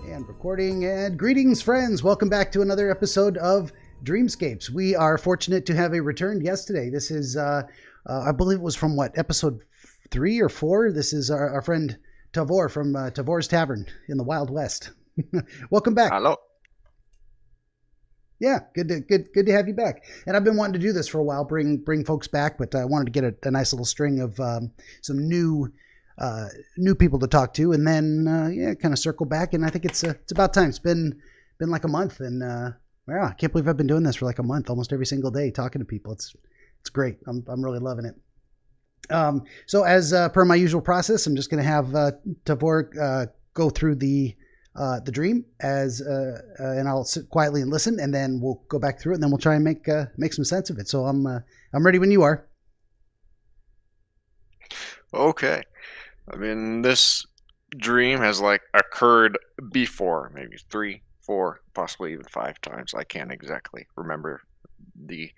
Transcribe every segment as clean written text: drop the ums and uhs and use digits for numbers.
And recording, and greetings, friends. Welcome back to another episode of Dreamscapes. We are fortunate to have a returned guest today. This is, I believe it was from episode 3 or 4? This is our friend Tavor from Tavor's Tavern in the Wild West. Welcome back. Hello. Yeah, good to have you back. And I've been wanting to do this for a while, bring folks back, but I wanted to get a nice little string of some new people to talk to, and then kind of circle back. And I think it's about time. It's been like a month, and I can't believe I've been doing this for like a month, almost every single day, talking to people. It's great. I'm really loving it. So as per my usual process, I'm just going to have Tavor go through the dream and I'll sit quietly and listen, and then we'll go back through it, and then we'll try and make some sense of it. So I'm ready when you are. Okay. I mean, this dream has occurred before, maybe 3, 4, possibly even 5 times. I can't exactly remember the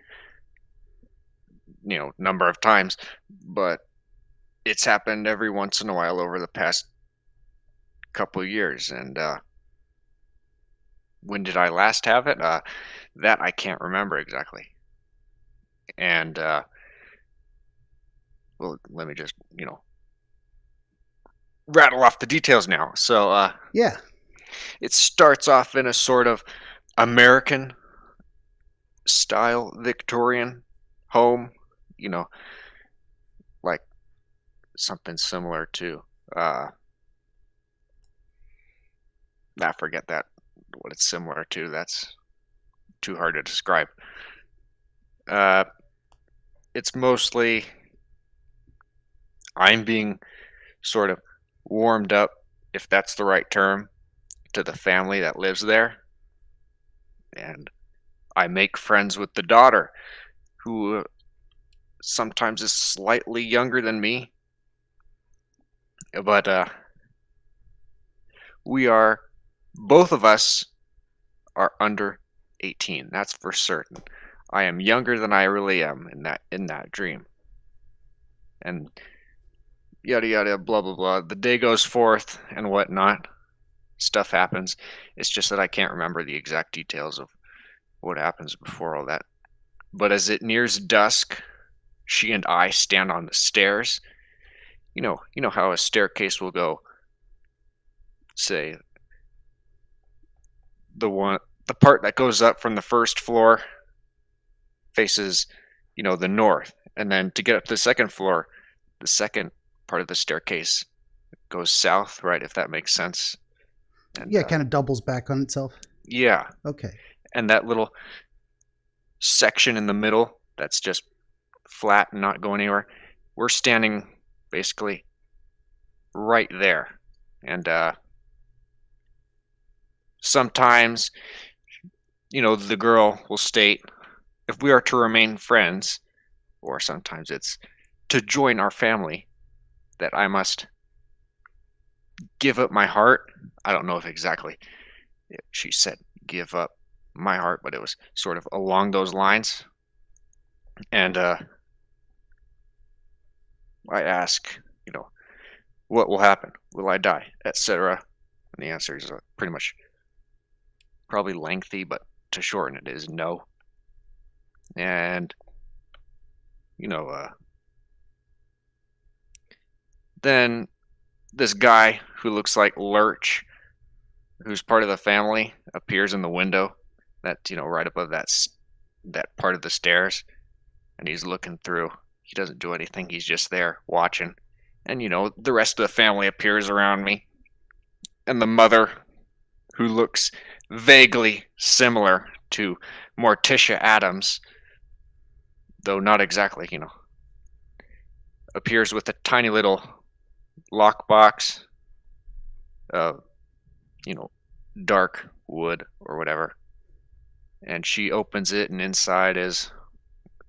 number of times, but it's happened every once in a while over the past couple of years. And when did I last have it? That I can't remember exactly. And well, let me just rattle off the details now. So yeah, it starts off in a sort of American style Victorian home, like something similar to I forget what it's similar to. That's too hard to describe. It's mostly I'm being sort of warmed up, if that's the right term, to the family that lives there. And I make friends with the daughter, who sometimes is slightly younger than me. But both of us are under 18. That's for certain. I am younger than I really am in that dream. And yada yada, blah blah blah. The day goes forth and whatnot. Stuff happens. It's just that I can't remember the exact details of what happens before all that. But as it nears dusk, she and I stand on the stairs. You know how a staircase will go, say, the part that goes up from the first floor faces, the north, and then to get up to the second floor, the second part of the staircase goes south, right? If that makes sense. And, it kind of doubles back on itself. Yeah. Okay. And that little section in the middle that's just flat and not going anywhere, we're standing basically right there. And sometimes, the girl will state, if we are to remain friends, or sometimes it's to join our family, that I must give up my heart. I don't know if exactly she said give up my heart, but it was sort of along those lines. And I ask, what will happen? Will I die? Etc. And the answer is pretty much probably lengthy, but to shorten it is no. And then this guy who looks like Lurch, who's part of the family, appears in the window that's right above that part of the stairs, and he's looking through. He doesn't do anything. He's just there watching. And the rest of the family appears around me, and the mother, who looks vaguely similar to Morticia Adams, though not exactly, appears with a tiny little lockbox of, dark wood or whatever. And she opens it, and inside is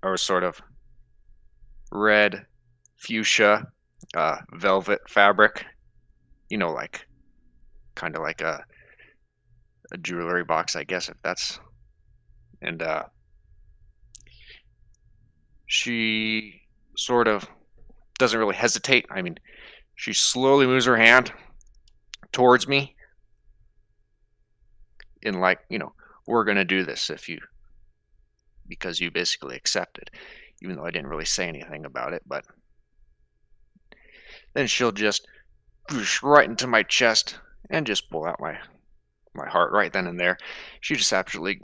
a sort of red fuchsia velvet fabric, kind of like a jewelry box, I guess, if that's. And she sort of doesn't really hesitate. I mean, she slowly moves her hand towards me, in like, we're going to do this because you basically accepted, even though I didn't really say anything about it. But then she'll just whoosh right into my chest and just pull out my heart right then and there. She just absolutely,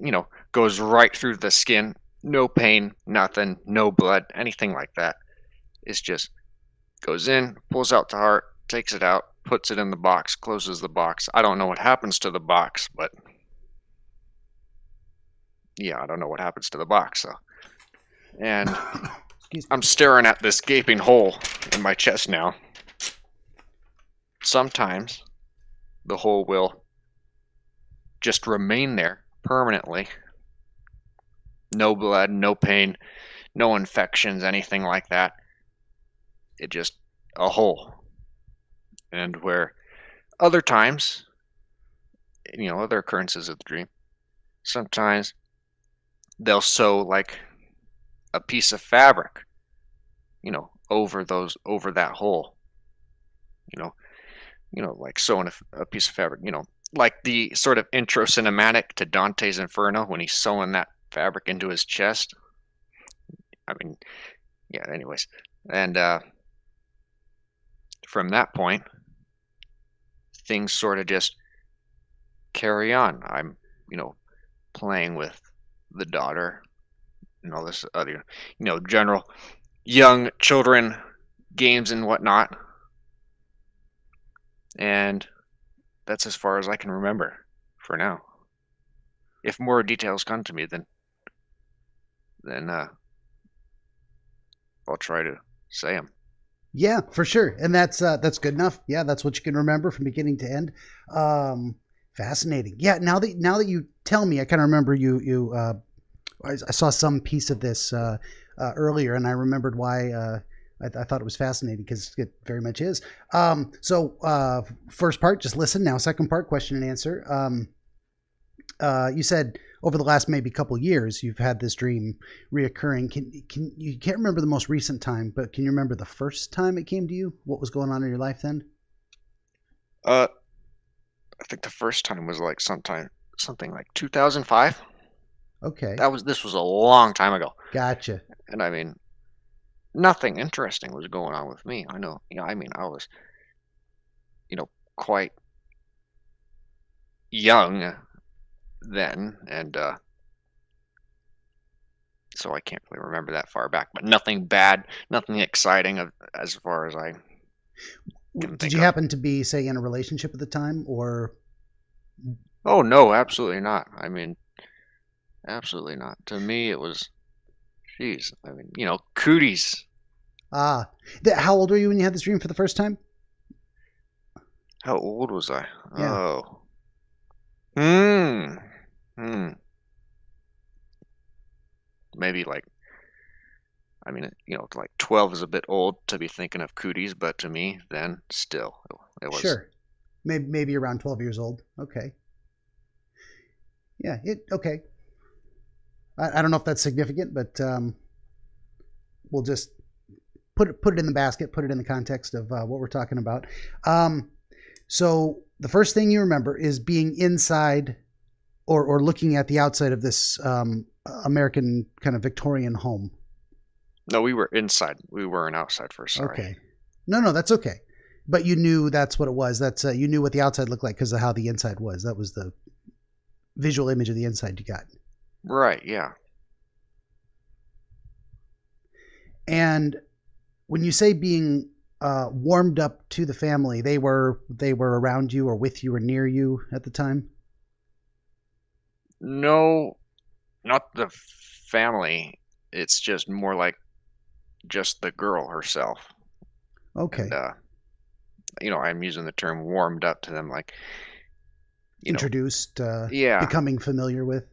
goes right through the skin. No pain, nothing, no blood, anything like that. It's just goes in, pulls out the heart, takes it out, puts it in the box, closes the box. I don't know what happens to the box, but yeah, I don't know what happens to the box. So, and I'm staring at this gaping hole in my chest now. Sometimes the hole will just remain there permanently. No blood, no pain, no infections, anything like that. It just a hole. And where other times, other occurrences of the dream, sometimes they'll sew like a piece of fabric, over that hole. Like sewing a piece of fabric, like the sort of intro cinematic to Dante's Inferno when he's sewing that fabric into his chest. I mean, yeah, anyways. And from that point, things sort of just carry on. I'm, playing with the daughter and all this other, general young children games and whatnot. And that's as far as I can remember for now. If more details come to me, then I'll try to say them. Yeah, for sure, and that's good enough. Yeah, that's what you can remember from beginning to end. Fascinating. Yeah, now that you tell me, I kind of remember I saw some piece of this earlier, and I remembered why. I thought it was fascinating because it very much is. So first part, just listen. Now, second part, question and answer. You said over the last maybe couple years you've had this dream reoccurring. You can't remember the most recent time, but can you remember the first time it came to you? What was going on in your life then? I think the first time was like something like 2005. Okay, This was a long time ago. gotcha. And I mean, nothing interesting was going on with me. I know, I was, quite young then, and so I can't really remember that far back. But nothing bad, nothing exciting as far as I can Did think you of. happen to be, say, in a relationship at the time, or? Oh no, absolutely not. I mean, absolutely not. To me, it was, geez. I mean, cooties. Ah, how old were you when you had this dream for the first time? How old was I? Yeah. Oh. Hmm. Maybe like, I mean, like 12 is a bit old to be thinking of cooties, but to me, then still, it was. Sure. Maybe around 12 years old. Okay. Yeah. Okay. I don't know if that's significant, but we'll just put it in the basket, put it in the context of what we're talking about. So the first thing you remember is being inside or looking at the outside of this American kind of Victorian home. No, we were inside. We weren't outside first. Sorry. Okay. No, that's okay. But you knew that's what it was. That's you knew what the outside looked like because of how the inside was. That was the visual image of the inside you got. Right. Yeah. And when you say being warmed up to the family, they were around you or with you or near you at the time? No, not the family. It's just more like just the girl herself. Okay. And I'm using the term warmed up to them, like, Introduced, yeah, becoming familiar with.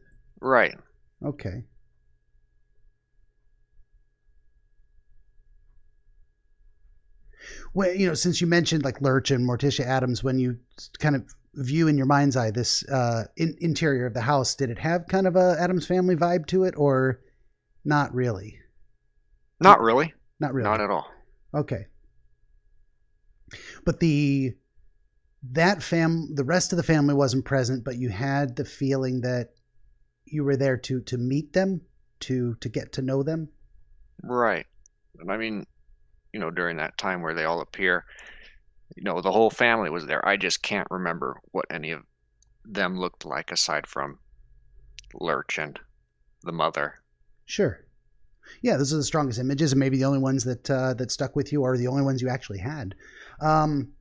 right. Okay. Well, since you mentioned like Lurch and Morticia Addams, when you kind of view in your mind's eye this interior of the house, did it have kind of a Addams Family vibe to it, or not really? Not really. Not really. Not at all. Okay. But the the rest of the family wasn't present, but you had the feeling that you were there to meet them, to get to know them. Right. And I mean, during that time where they all appear, the whole family was there. I just can't remember what any of them looked like aside from Lurch and the mother. Sure. Yeah, those are the strongest images, and maybe the only ones that that stuck with you, or the only ones you actually had. Um,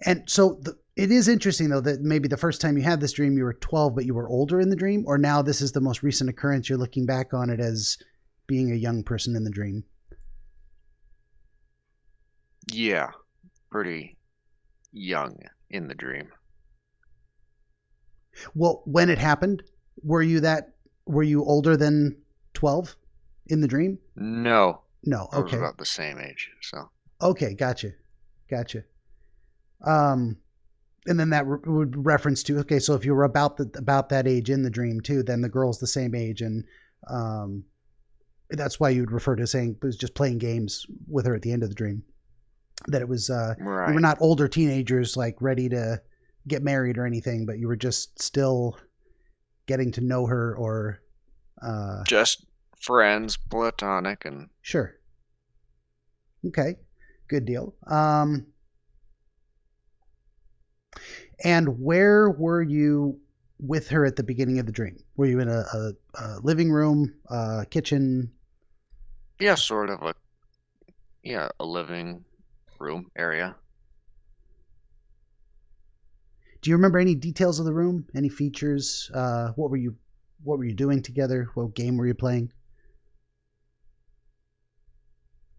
and so it is interesting, though, that maybe the first time you had this dream, you were 12, but you were older in the dream, or now this is the most recent occurrence. You're looking back on it as being a young person in the dream. Yeah, pretty young in the dream. Well, when it happened, were you older than 12 in the dream? No, No. I was Okay. about the same age. So Okay. Gotcha. Um, and then that would reference to, okay, so if you were about that age in the dream too, then the girl's the same age, and um, that's why you'd refer to saying it was just playing games with her at the end of the dream. That it was you were right, not older teenagers like ready to get married or anything, but you were just still getting to know her, or just friends, platonic, and sure. Okay, good deal. And where were you with her at the beginning of the dream? Were you in a living room, kitchen? yeah, sort of a living room area. Do you remember any details of the room? Any features? What were you doing together? What game were you playing?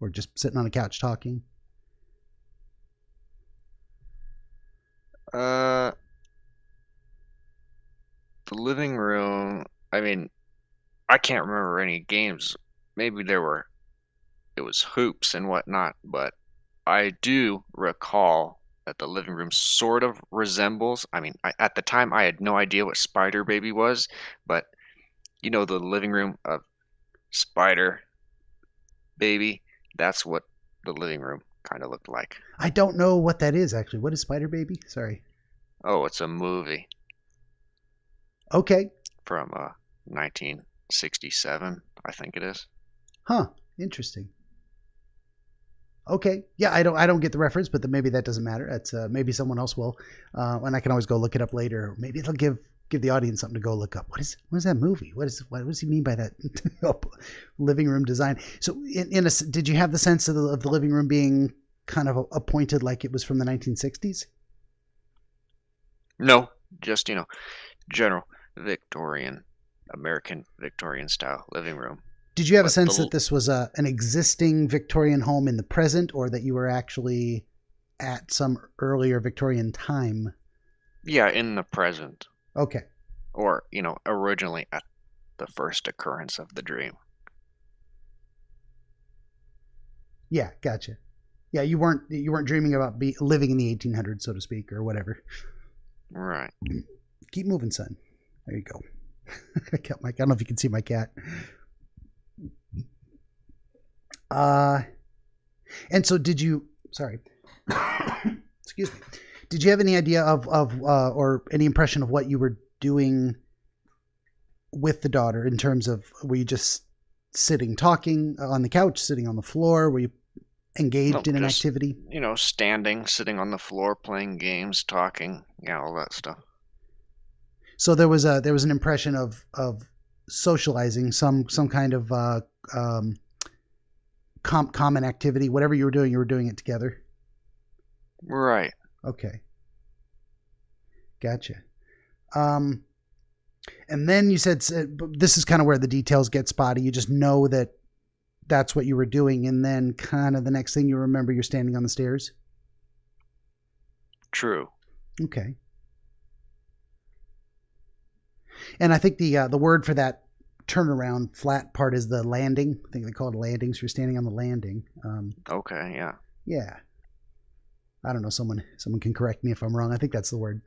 Or just sitting on a couch talking? Uh, the living room. I mean, I can't remember any games. Maybe it was hoops and whatnot, but I do recall that the living room sort of resembles. I mean, at the time I had no idea what Spider Baby was, but the living room of Spider Baby, that's what the living room kind of looked like. I don't know what that is actually. What is Spider Baby? Sorry. Oh, it's a movie Okay. from 1967, I think it is. Huh. Interesting. Okay. Yeah, I don't get the reference, but then maybe that doesn't matter. That's maybe someone else will, and I can always go look it up later. Maybe it'll give the audience something to go look up. What is that movie? What does he mean by that living room design? So did you have the sense of the living room being kind of appointed like it was from the 1960s? No, just, general Victorian, American Victorian style living room. Did you have a But sense that this was an existing Victorian home in the present, or that you were actually at some earlier Victorian time? yeah, in the present, Okay. or, originally at the first occurrence of the dream. Yeah, gotcha. Yeah, you weren't dreaming about living in the 1800s, so to speak, or whatever. Right. Keep moving, son. There you go. I don't know if you can see my cat. Uh, and so did you? Sorry. Excuse me. Did you have any idea of or any impression of what you were doing with the daughter in terms of, were you just sitting talking on the couch, sitting on the floor? Were you engaged Nope, in an just, activity? standing, sitting on the floor, playing games, talking, all that stuff. So there was an impression of socializing, some kind of um, common activity. Whatever you were doing it together. Right. Okay, gotcha. Um, and then you said, this is kind of where the details get spotty. You just know that that's what you were doing, and then kind of the next thing you remember, you're standing on the stairs. True. Okay. And I think the word for that turnaround flat part is the landing. I think they call it a landing. So you're standing on the landing. Okay, yeah. Yeah. I don't know. Someone can correct me if I'm wrong. I think that's the word.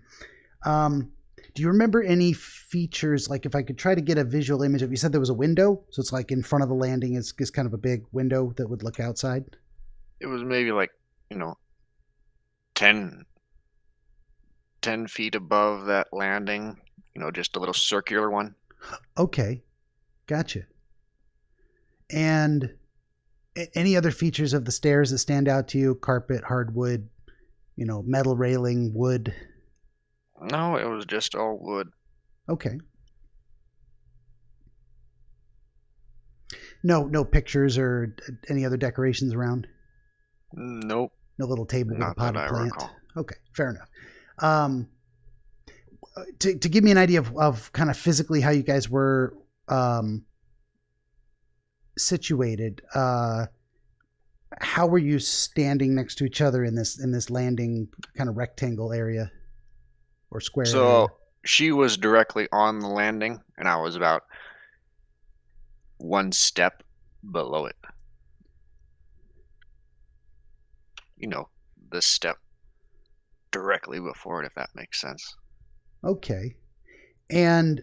Um, do you remember any features? Like, if I could try to get a visual image of, you said there was a window, so it's like in front of the landing is kind of a big window that would look outside. It was maybe like, 10 10 feet above that landing, just a little circular one. Okay, gotcha. And any other features of the stairs that stand out to you? Carpet, hardwood, metal railing, wood? No, it was just all wood. Okay. No pictures or any other decorations around? Nope. No little table with a Not that potted I plant? recall. Okay, fair enough. To give me an idea of kind of physically how you guys were situated, how were you standing next to each other in this landing kind of rectangle area or square area? So she was directly on the landing, and I was about one step below it. The step directly before it, if that makes sense. Okay. And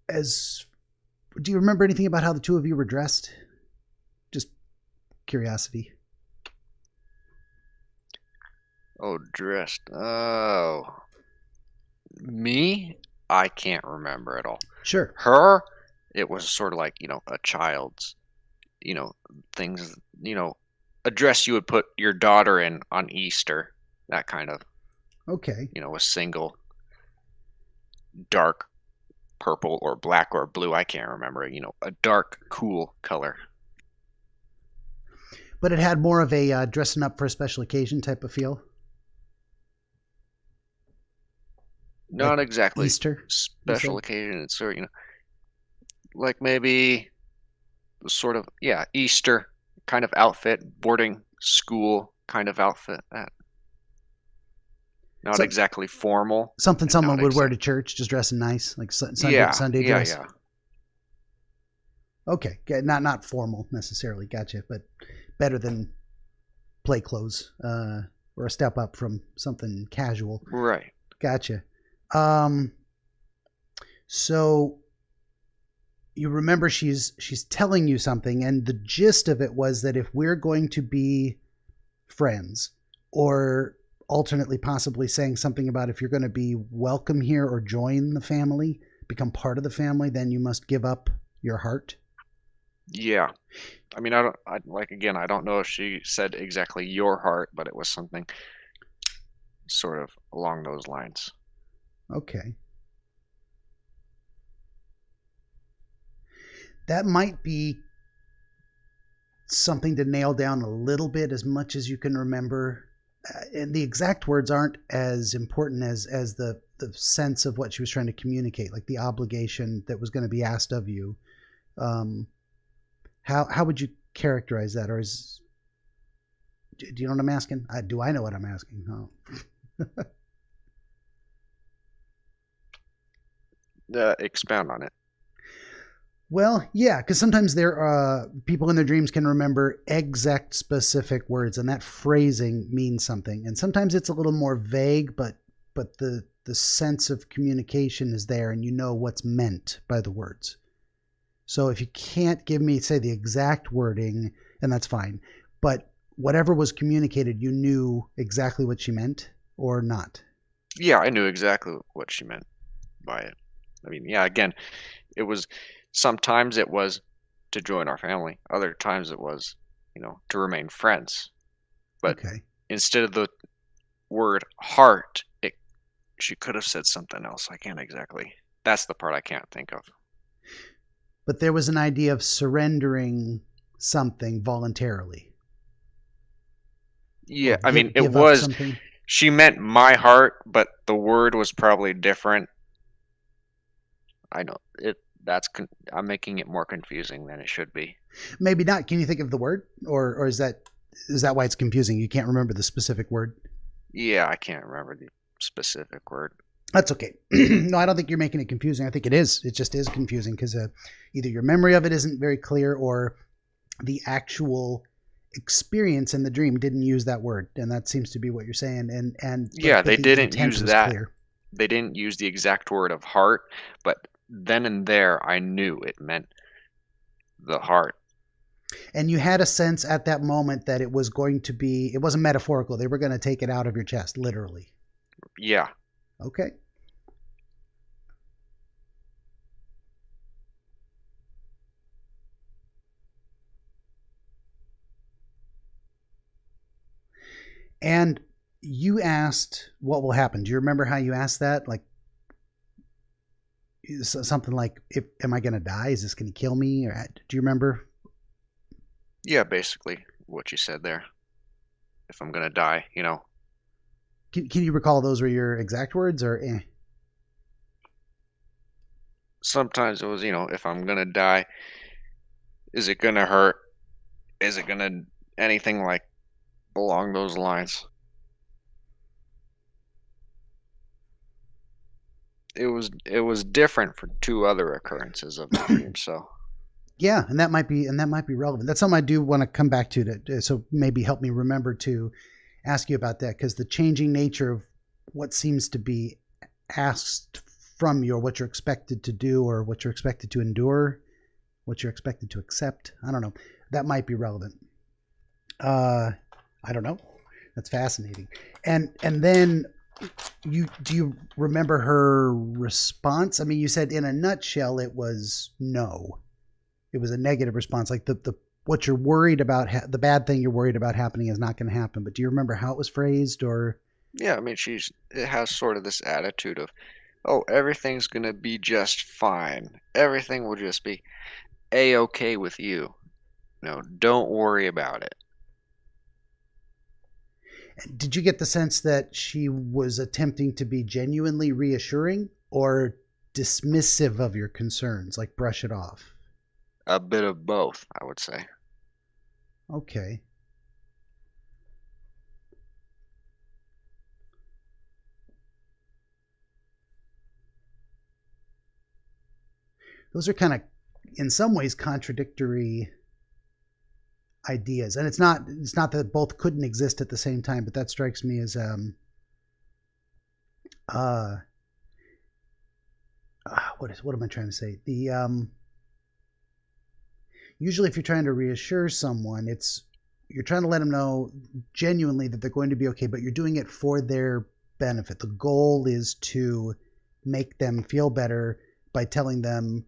do you remember anything about how the two of you were dressed? Just curiosity. Oh, dressed. Oh. Me? I can't remember at all. Sure. Her, it was sort of like, a child's, things, a dress you would put your daughter in on Easter, that kind of, Okay. a single dark purple or black or blue, I can't remember, a dark, cool color. But it had more of a dressing up for a special occasion type of feel? Not Like exactly Easter, special occasion. It's sort of, like maybe sort of, yeah, Easter kind of outfit, boarding school kind of outfit. That not exactly formal. Something someone would wear to church, just dressing nice, like Sunday dress. Yeah. Okay, not formal necessarily. Gotcha, but better than play clothes or a step up from something casual. Right. Gotcha. So you remember she's telling you something, and the gist of it was that if we're going to be friends, or alternately possibly saying something about if you're going to be welcome here or join the family, become part of the family, then you must give up your heart. Yeah. I mean, I don't know if she said exactly your heart, but it was something sort of along those lines. Okay. That might be something to nail down a little bit, as much as you can remember. And the exact words aren't as important as the sense of what she was trying to communicate, like the obligation that was going to be asked of you. How would you characterize that? Or do you know what I'm asking? Do I know what I'm asking? Oh. Expound on it. Well, yeah, because sometimes people in their dreams can remember exact specific words, and that phrasing means something. And sometimes it's a little more vague, but the sense of communication is there, and you know what's meant by the words. So if you can't give me, say, the exact wording, and that's fine, but whatever was communicated, you knew exactly what she meant or not. Yeah, I knew exactly what she meant by it. I mean, yeah, again, sometimes it was to join our family. Other times it was, to remain friends. But okay. Instead of the word heart, she could have said something else. I can't exactly. That's the part I can't think of. But there was an idea of surrendering something voluntarily. Yeah, I mean, it was. She meant my heart, but the word was probably different. I know it. I'm making it more confusing than it should be. Maybe not. Can you think of the word, or is that why it's confusing? You can't remember the specific word. Yeah, I can't remember the specific word. That's okay. No, I don't think you're making it confusing. I think it is. It just is confusing because either your memory of it isn't very clear, or the actual experience in the dream didn't use that word, and that seems to be what you're saying. And yeah, they didn't use that. Clear. They didn't use the exact word of heart, but then and there I knew it meant the heart. And you had a sense at that moment that it was going to be, it wasn't metaphorical. They were going to take it out of your chest, literally. Yeah. Okay. And you asked what will happen. Do you remember how you asked that? Like something like, "If am I going to die? Is this going to kill me?" Or do you remember? Yeah, basically what you said there. If I'm gonna die, Can you recall those were your exact words or? sometimes it was, if I'm gonna die, is it gonna hurt? Is it gonna anything like along those lines? It was different for two other occurrences of the dream, so Yeah, and that might be relevant. That's something I do want to come back to so maybe help me remember to ask you about that, because the changing nature of what seems to be asked from you, or what you're expected to do, or what you're expected to endure, what you're expected to accept. I don't know. That might be relevant. I don't know. That's fascinating. And then do you remember her response? I mean, you said in a nutshell it was no. It was a negative response, like the what you're worried about, the bad thing you're worried about happening is not going to happen. But do you remember how it was phrased, or? yeah, I mean it has sort of this attitude of, oh, everything's gonna be just fine. Everything will just be a-okay with you. Don't worry about it. Did you get the sense that she was attempting to be genuinely reassuring or dismissive of your concerns, like brush it off? A bit of both, I would say. Okay. Those are kind of, in some ways, contradictory ideas. And it's not that both couldn't exist at the same time, but that strikes me as uh what am I trying to say? The usually if you're trying to reassure someone, you're trying to let them know genuinely that they're going to be okay, but you're doing it for their benefit. The goal is to make them feel better by telling them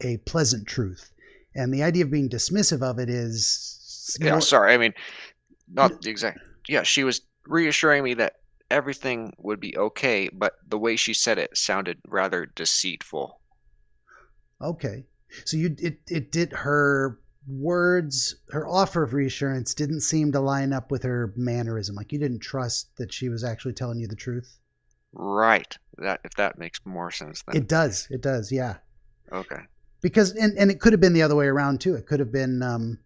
a pleasant truth. And the idea of being dismissive of it is Yeah, more. sorry. I mean, not the exact. Yeah, she was reassuring me that everything would be okay, but the way she said it sounded rather deceitful. Okay. So it did, her words, her offer of reassurance didn't seem to line up with her mannerism. Like you didn't trust that she was actually telling you the truth. Right. That if that makes more sense then. It does. It does. Yeah. Okay. Because and it could have been the other way around too. It could have been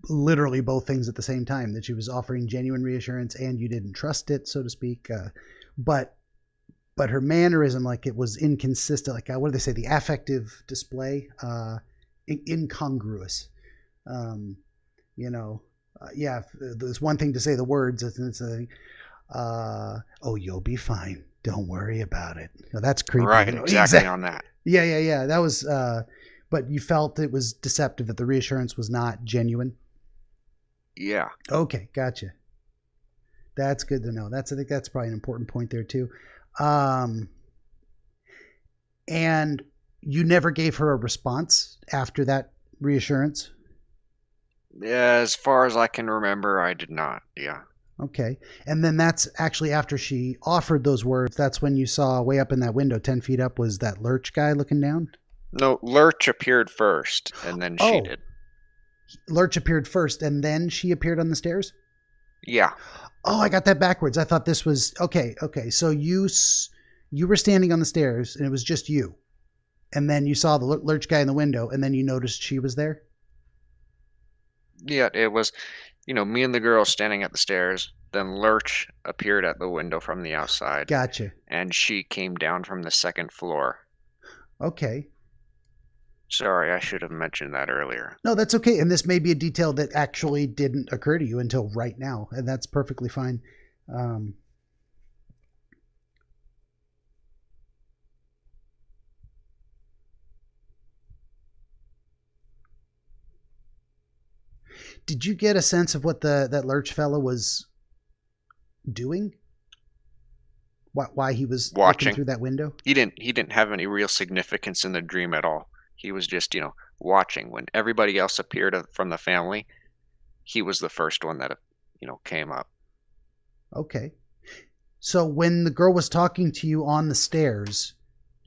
literally both things at the same time, that she was offering genuine reassurance and you didn't trust it, so to speak. But but her mannerism, like it was inconsistent. Like what do they say? The affective display, incongruous. Um, yeah. There's one thing to say the words, it's a oh, you'll be fine. Don't worry about it. Now, that's creepy. Right, exactly on that. Yeah, yeah, yeah. That was. But you felt it was deceptive, that the reassurance was not genuine. Yeah. Okay, gotcha. That's good to know. I think that's probably an important point there too. Um, and you never gave her a response after that reassurance. Yeah, as far as I can remember, I did not. Yeah. Okay. And then that's actually after she offered those words. That's when you saw way up in that window, 10 feet up, was that lurch guy looking down? No, Lurch appeared first, and then she Oh, did. Lurch appeared first and then she appeared on the stairs? Yeah. Oh, I got that backwards. I thought this was okay. Okay. So you were standing on the stairs and it was just you. And then you saw the lurch guy in the window and then you noticed she was there? Yeah, it was, me and the girl standing at the stairs. Then Lurch appeared at the window from the outside, Gotcha. and she came down from the second floor. Okay. Sorry, I should have mentioned that earlier. No, that's okay. And this may be a detail that actually didn't occur to you until right now, and that's perfectly fine. Um, did you get a sense of what that lurch fellow was doing? Why he was looking watching. through that window? He didn't have any real significance in the dream at all. He was just, watching. When everybody else appeared from the family, he was the first one that, came up. Okay. So when the girl was talking to you on the stairs,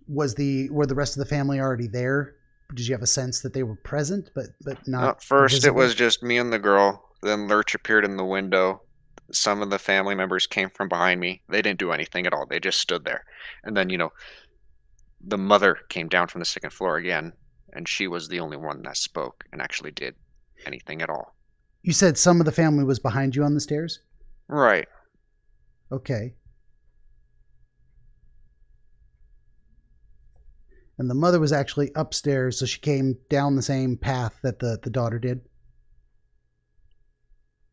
were the rest of the family already there? Did you have a sense that they were present but not First, it visible? was just me and the girl. Then Lurch appeared in the window. Some of the family members came from behind me. They didn't do anything at all. They just stood there. And then, the mother came down from the second floor again, and she was the only one that spoke and actually did anything at all. You said some of the family was behind you on the stairs? Right. Okay. And the mother was actually upstairs, so she came down the same path that the daughter did?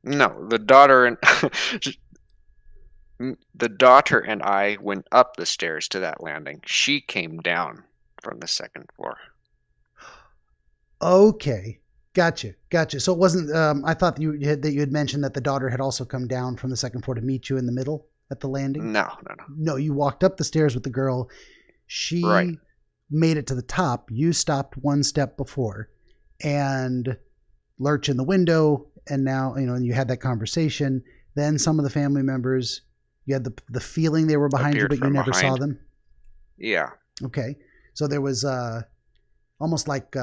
No, the daughter and the daughter and I went up the stairs to that landing. She came down from the second floor. Okay. Gotcha. So it wasn't, I thought that you had mentioned that the daughter had also come down from the second floor to meet you in the middle at the landing? No. No, you walked up the stairs with the girl. She Right. made it to the top. You stopped one step before and Lurch in the window. And now, and you had that conversation. Then some of the family members, you had the feeling they were behind you, Appeared but you from never saw behind. them. Yeah. Okay. So there was almost like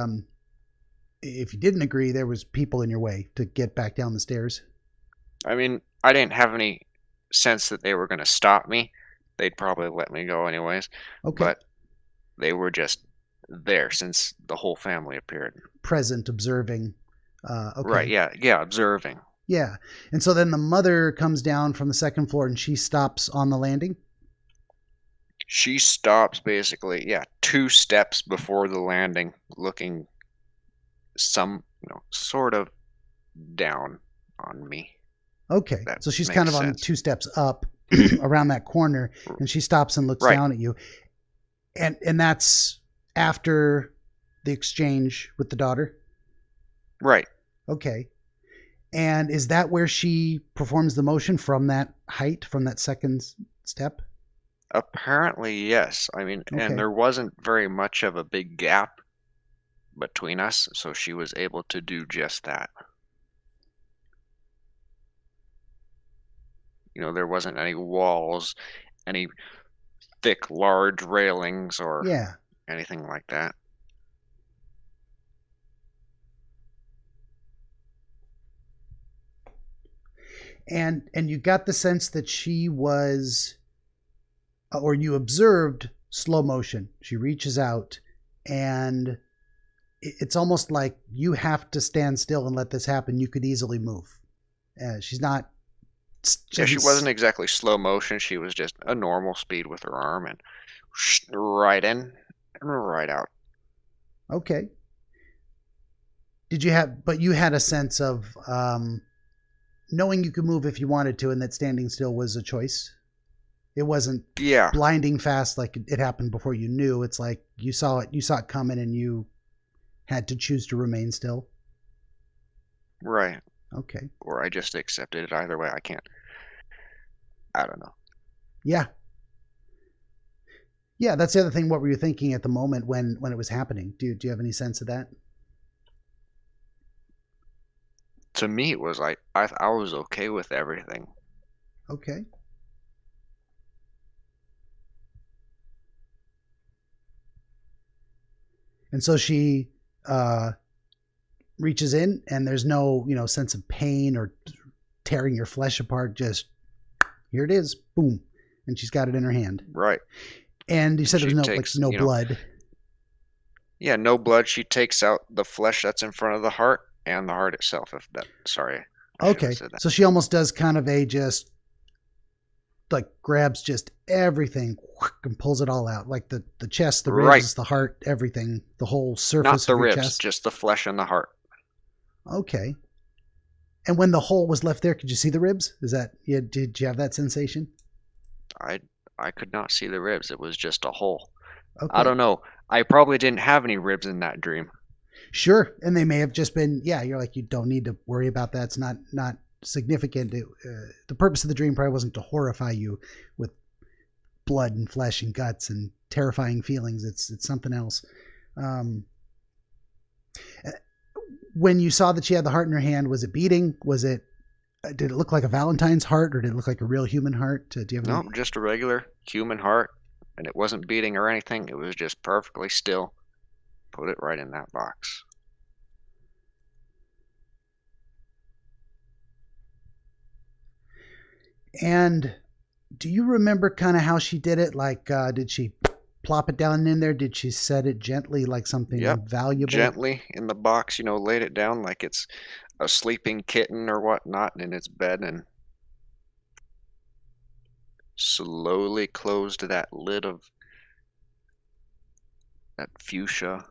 if you didn't agree, there was people in your way to get back down the stairs. I mean, I didn't have any sense that they were going to stop me. They'd probably let me go anyways. Okay. But they were just there since the whole family appeared. Present, observing. Okay. Right, yeah, observing. Yeah. And so then the mother comes down from the second floor and she stops on the landing? She stops basically, 2 steps before the landing, looking sort of down on me. Okay. That So she's makes kind of on sense. 2 steps up around that corner and she stops and looks Right. down at you. And that's after the exchange with the daughter? Right. Okay. And is that where she performs the motion from that height, from that second step? Apparently, yes. I mean, Okay. and there wasn't very much of a big gap between us, so she was able to do just that. There wasn't any walls, any thick, large railings, or Yeah. anything like that. And you got the sense that she was, or you observed slow motion. She reaches out and it's almost like you have to stand still and let this happen. You could easily move. She's not. Yeah, she wasn't exactly slow motion. She was just a normal speed with her arm and right in and right out. Okay. But you had a sense of knowing you could move if you wanted to and that standing still was a choice. It wasn't Yeah, blinding fast like it happened before you knew. It's like you saw it coming and you had to choose to remain still. right. Okay. Or I just accepted it either way. I don't know. Yeah. Yeah, that's the other thing. What were you thinking at the moment when it was happening? Do you have any sense of that? To me, it was like I was okay with everything. Okay. And so she reaches in and there's no, sense of pain or tearing your flesh apart. Just here it is. Boom. And she's got it in her hand. Right. And you said She there was takes, no blood. Yeah, no blood. She takes out the flesh that's in front of the heart and the heart itself. Sorry. I should have Okay. said that. So she almost does kind of a just like grabs just everything and pulls it all out. Like the chest, the ribs, Right. the heart, everything, the whole Not surface the of your ribs, chest. just the flesh and the heart. Okay. And when the hole was left there, could you see the ribs? Did you have that sensation? I could not see the ribs. It was just a hole. Okay. I don't know. I probably didn't have any ribs in that dream. Sure. And they may have just been, you're like, you don't need to worry about that. It's not significant. The purpose of the dream probably wasn't to horrify you with blood and flesh and guts and terrifying feelings. It's something else. Um, when you saw that she had the heart in her hand, was it beating? Did it look like a Valentine's heart, or did it look like a real human heart? Do you have No, any? just a regular human heart, and it wasn't beating or anything. It was just perfectly still. Put it right in that box. And do you remember kind of how she did it? Like, did she plop it down in there? Did she set it gently like Yep, something valuable? gently in the box, laid it down like it's a sleeping kitten or whatnot in its bed, and slowly closed that lid of that fuchsia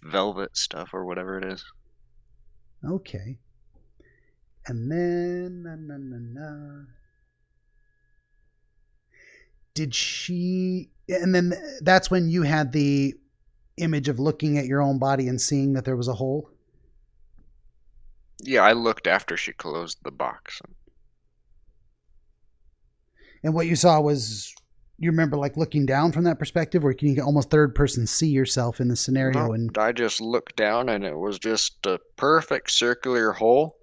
velvet stuff or whatever it is. Okay. And then, did she, and then that's when you had the image of looking at your own body and seeing that there was a hole? Yeah, I looked after she closed the box. And what you saw was, you remember like looking down from that perspective, or can you almost third person see yourself in the scenario? No, And I just looked down and it was just a perfect circular hole.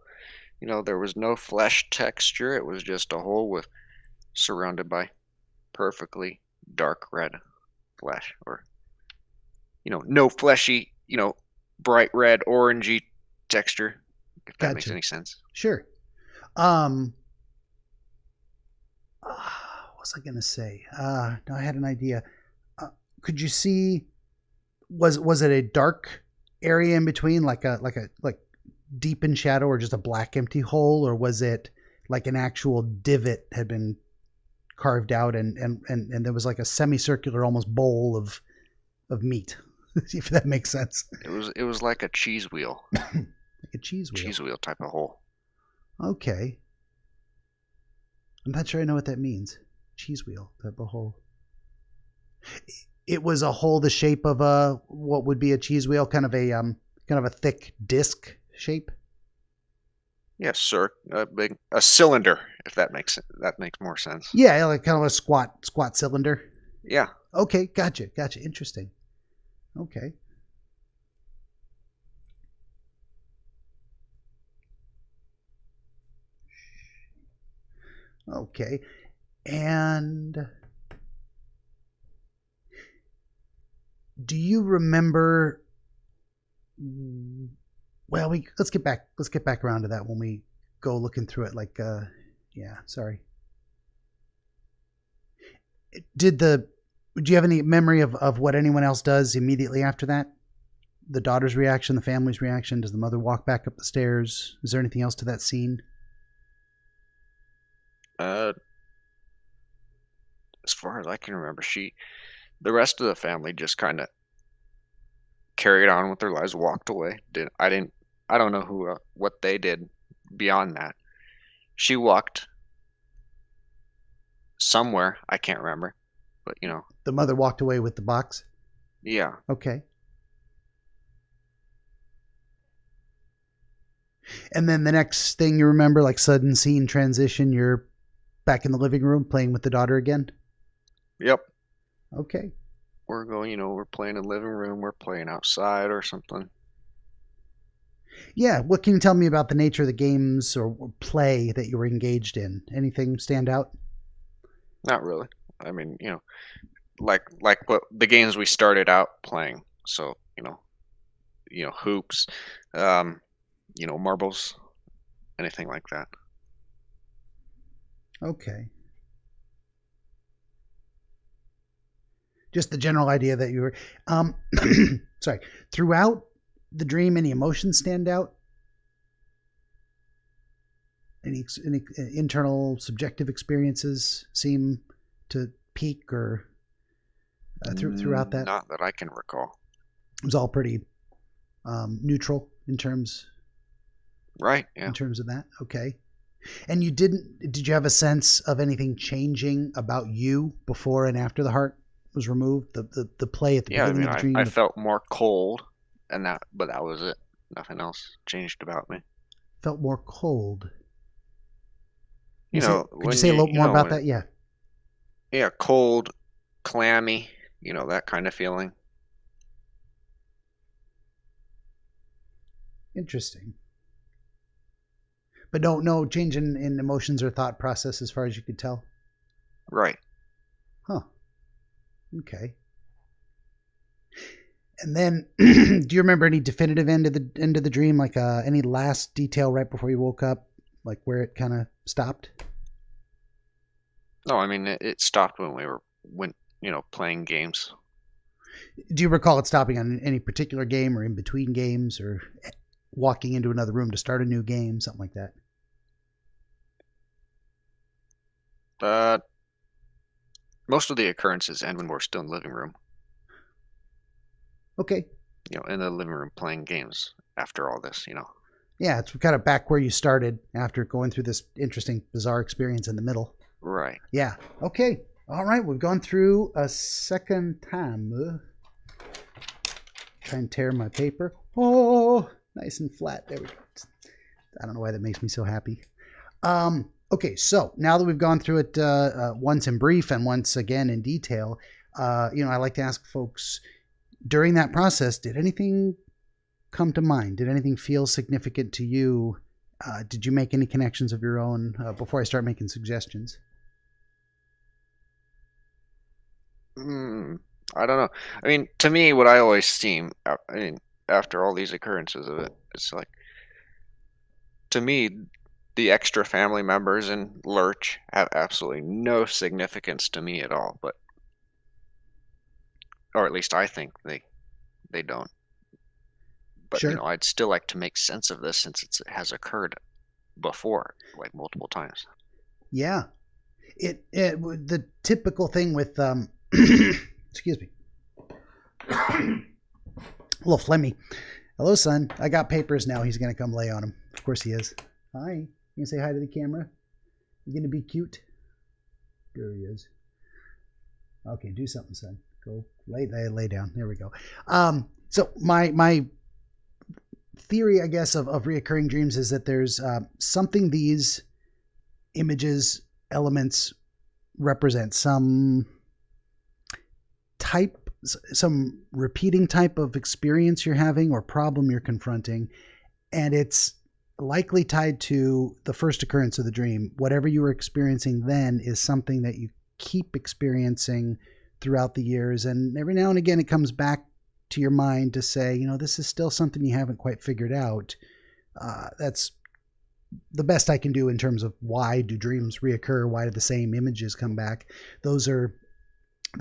There was no flesh texture. It was just a hole with surrounded by perfectly dark red flesh, or no fleshy, bright red orangey texture, if that makes gotcha. any sense. Sure. What was I gonna say? No, I had an idea. Could you see? Was it a dark area in between, like deep in shadow, or just a black empty hole, or was it like an actual divot had been carved out, and there was like a semicircular, almost bowl of meat, if that makes sense? It was like a cheese wheel, Like a cheese wheel. cheese wheel type of hole. Okay. I'm not sure I know what that means. Cheese wheel type of hole. It was a hole the shape of a what would be a cheese wheel, kind of a thick disc shape. Yes, sir. A cylinder, if that makes more sense. Yeah, like kind of a squat cylinder. Yeah. Okay, gotcha. Interesting. Okay. Okay. And do you remember? Well, let's get back around to that when we go looking through it. Like, yeah, sorry. Do you have any memory of what anyone else does immediately after that? The daughter's reaction, the family's reaction. Does the mother walk back up the stairs? Is there anything else to that scene? Uh, as far as I can remember, the rest of the family just kind of carried on with their lives, walked away. I don't know what they did beyond that. She walked somewhere, I can't remember, but The mother walked away with the box. yeah. Okay. And then the next thing you remember, like sudden scene transition, you're back in the living room playing with the daughter again. Yep. Okay. We're going, we're playing in the living room, we're playing outside or something. Yeah. What can you tell me about the nature of the games or play that you were engaged in? Anything stand out? Not really. I mean, like what the games we started out playing. So, hoops, marbles, anything like that. Okay. Just the general idea that you were, sorry, throughout the dream, any emotions stand out? Any internal subjective experiences seem to peak or throughout that? Not that I can recall. It was all pretty neutral in terms Right, yeah. in terms of that. Okay. And did you have a sense of anything changing about you before and after the heart was removed? The play at the Yeah, I beginning mean, of the dream? I felt more cold, but that was it. Nothing else changed about me. Felt more cold. Could Could you say a little more about that? Yeah. Yeah, cold, clammy, that kind of feeling. Interesting. But no change in emotions or thought process as far as you could tell? Right. Huh. Okay. And then, do you remember any definitive end of the dream, like any last detail right before you woke up, like where it kind of stopped? No, I mean it stopped when playing games. Do you recall it stopping on any particular game or in between games or walking into another room to start a new game, something like that? Most of the occurrences end when we're still in the living room. Okay. In the living room playing games after all this. Yeah, it's kind of back where you started after going through this interesting, bizarre experience in the middle. Right. Yeah. Okay. All right. We've gone through a second time. Try and tear my paper. Oh, nice and flat. There we go. I don't know why that makes me so happy. Okay, so now that we've gone through it once in brief and once again in detail, I like to ask folks during that process, did anything come to mind? Did anything feel significant to you? Did you make any connections of your own before I start making suggestions? I don't know. I mean, to me, what I always seem, after all these occurrences of it, it's like, to me, the extra family members in Lurch have absolutely no significance to me at all, or at least I think they don't. But Sure. I'd still like to make sense of this since it has occurred before, like multiple times. Yeah. It the typical thing with excuse me. A little phlegmy. Hello, son. I got papers now. He's gonna come lay on him. Of course he is. Hi. You gonna say hi to the camera? You gonna be cute? There he is. Okay, do something, son. Go lay down. There we go. So my theory, I guess, of reoccurring dreams is that there's something these images, elements represent, some repeating type of experience you're having or problem you're confronting, and it's likely tied to the first occurrence of the dream. Whatever you were experiencing then is something that you keep experiencing throughout the years, and every now and again it comes back to your mind to say, this is still something you haven't quite figured out. That's the best I can do in terms of why do dreams reoccur? Why do the same images come back? Those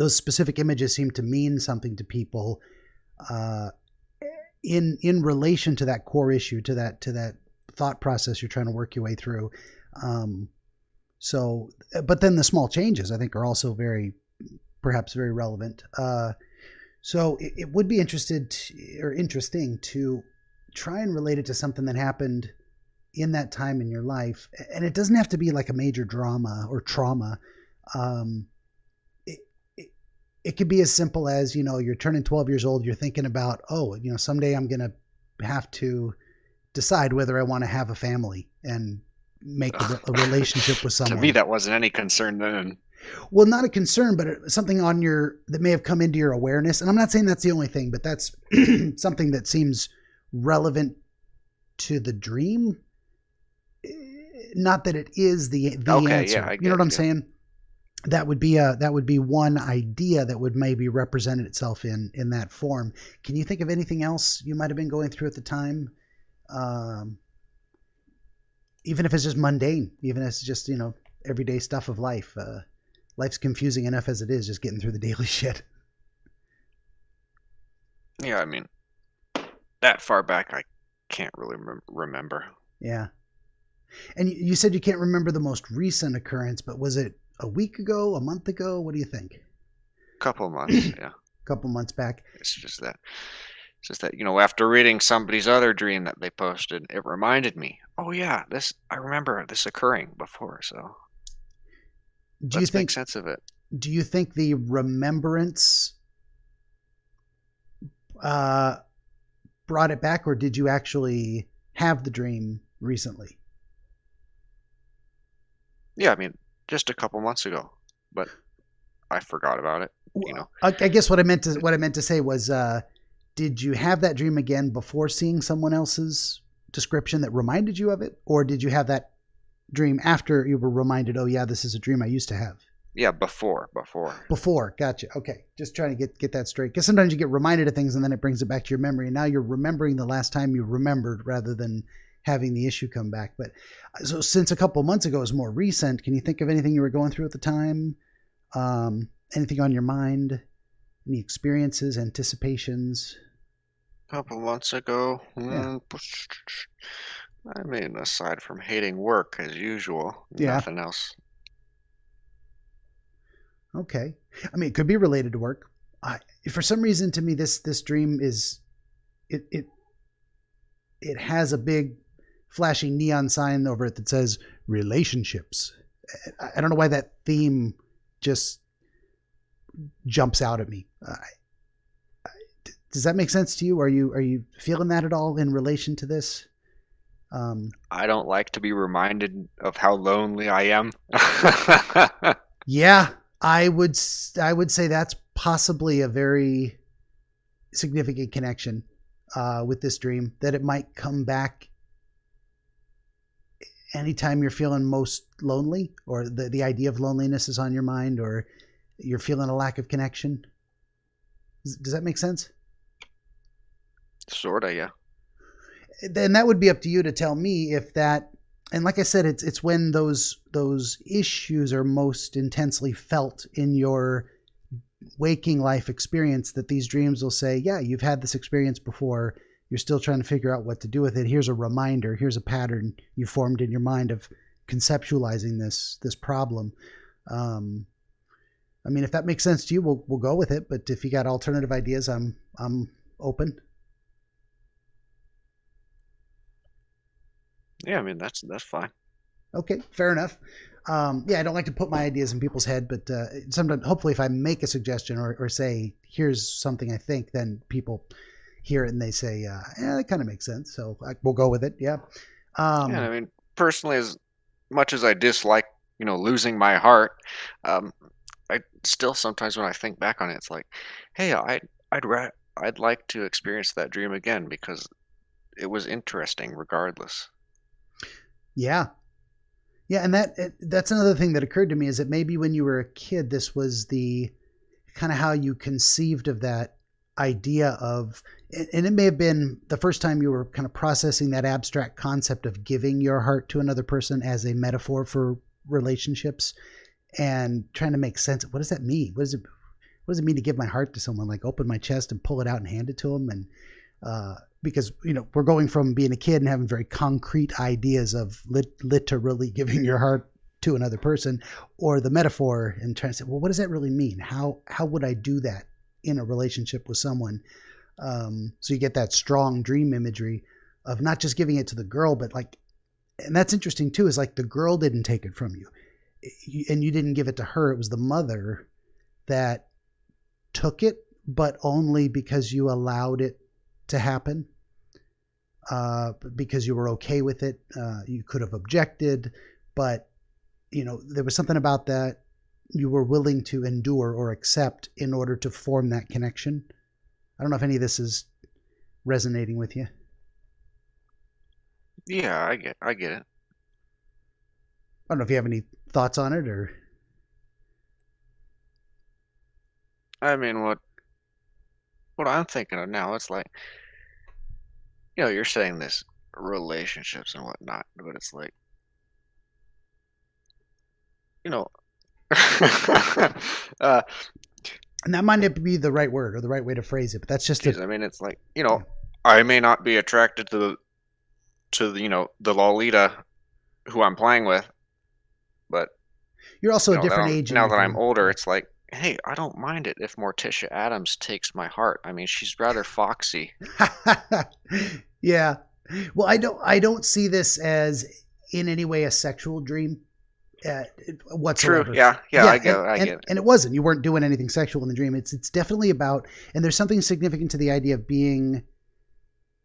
specific images seem to mean something to people in relation to that core issue, to that thought process you're trying to work your way through. But then the small changes I think are also perhaps very relevant. So it would be interesting to try and relate it to something that happened in that time in your life. And it doesn't have to be like a major drama or trauma. It could be as simple as, you're turning 12 years old. You're thinking about, someday I'm going to have to decide whether I want to have a family and make a relationship with someone. To me, that wasn't any concern then. Well, not a concern, but something that may have come into your awareness. And I'm not saying that's the only thing, but that's something that seems relevant to the dream. Not that it is the okay, answer. Yeah, you know what I'm saying? That would be one idea that would maybe represent itself in that form. Can you think of anything else you might have been going through at the time? Even if it's just mundane, even if it's just, everyday stuff of life. Life's confusing enough as it is, just getting through the daily shit. Yeah, I mean, that far back, I can't really remember. Yeah. And you said you can't remember the most recent occurrence, but was it a week ago, a month ago? What do you think? Couple of months, yeah. Couple months back. It's just that, after reading somebody's other dream that they posted, it reminded me, oh yeah, I remember this occurring before, so let's make sense of it. Do you think the remembrance brought it back, or did you actually have the dream recently? Yeah, I mean, just a couple months ago, but I forgot about it. I guess what I meant to say was, did you have that dream again before seeing someone else's description that reminded you of it, or did you have that dream after you were reminded, oh yeah, this is a dream I used to have? Yeah, before. Gotcha. Okay, just trying to get that straight, because sometimes you get reminded of things and then it brings it back to your memory, and now you're remembering the last time you remembered rather than having the issue come back. But so since a couple of months ago is more recent, can you think of anything you were going through at the time? Anything on your mind? Any experiences, anticipations? A couple months ago, Yeah. I mean, aside from hating work as usual, Yeah. nothing else. Okay. I mean, it could be related to work. For some reason, to me, this dream is it it has a big flashing neon sign over it that says relationships. I don't know why that theme just jumps out at me. Does that make sense to you? Are you feeling that at all in relation to this? I don't like to be reminded of how lonely I am. Yeah, I would say that's possibly a very significant connection with this dream, that it might come back anytime you're feeling most lonely, or the idea of loneliness is on your mind, or you're feeling a lack of connection. Does that make sense? Sorta, yeah. Then that would be up to you to tell me if that, and like I said, it's when those issues are most intensely felt in your waking life experience that these dreams will say, yeah, you've had this experience before, you're still trying to figure out what to do with it. Here's a reminder, here's a pattern you formed in your mind of conceptualizing this problem. I mean, if that makes sense to you, we'll go with it. But if you got alternative ideas, I'm open. Yeah, I mean that's fine. Okay, fair enough. Yeah, I don't like to put my ideas in people's head, but sometimes, hopefully, if I make a suggestion or say, here's something I think, then people hear it and they say, yeah, that kind of makes sense. So we'll go with it. Yeah. Yeah, I mean, personally, as much as I dislike, losing my heart, um, I still sometimes when I think back on it, it's like, hey, I'd like to experience that dream again because it was interesting regardless. Yeah. Yeah, and that's another thing that occurred to me, is that maybe when you were a kid, this was the kind of how you conceived of that idea of, and it may have been the first time you were kind of processing that abstract concept of giving your heart to another person as a metaphor for relationships, and trying to make sense of, what does that mean? What does it mean to give my heart to someone? Like open my chest and pull it out and hand it to them? And because we're going from being a kid and having very concrete ideas of literally giving your heart to another person, or the metaphor, and trying to say, well, what does that really mean? How would I do that in a relationship with someone? So you get that strong dream imagery of not just giving it to the girl, but like, and that's interesting too, is like the girl didn't take it from you, and you didn't give it to her. It was the mother that took it, but only because you allowed it to happen, because you were okay with it. You could have objected, but there was something about that you were willing to endure or accept in order to form that connection. I don't know if any of this is resonating with you. Yeah, I get it. I don't know if you have any thoughts on it, or I mean, what I'm thinking of now, it's like, you're saying this relationships and whatnot, but it's like, you know, uh, and that might not be the right word or the right way to phrase it, but that's just geez, I mean, it's like, yeah. I may not be attracted to the Lolita who I'm playing with, but You're also a different age in now your that I'm dream. older, it's like, hey, I don't mind it if Morticia Adams takes my heart. I mean, she's rather foxy. Yeah. Well, I don't see this as in any way a sexual dream True. whatsoever. Yeah. Yeah, I get it. and it wasn't. You weren't doing anything sexual in the dream. It's definitely about, and there's something significant to the idea of being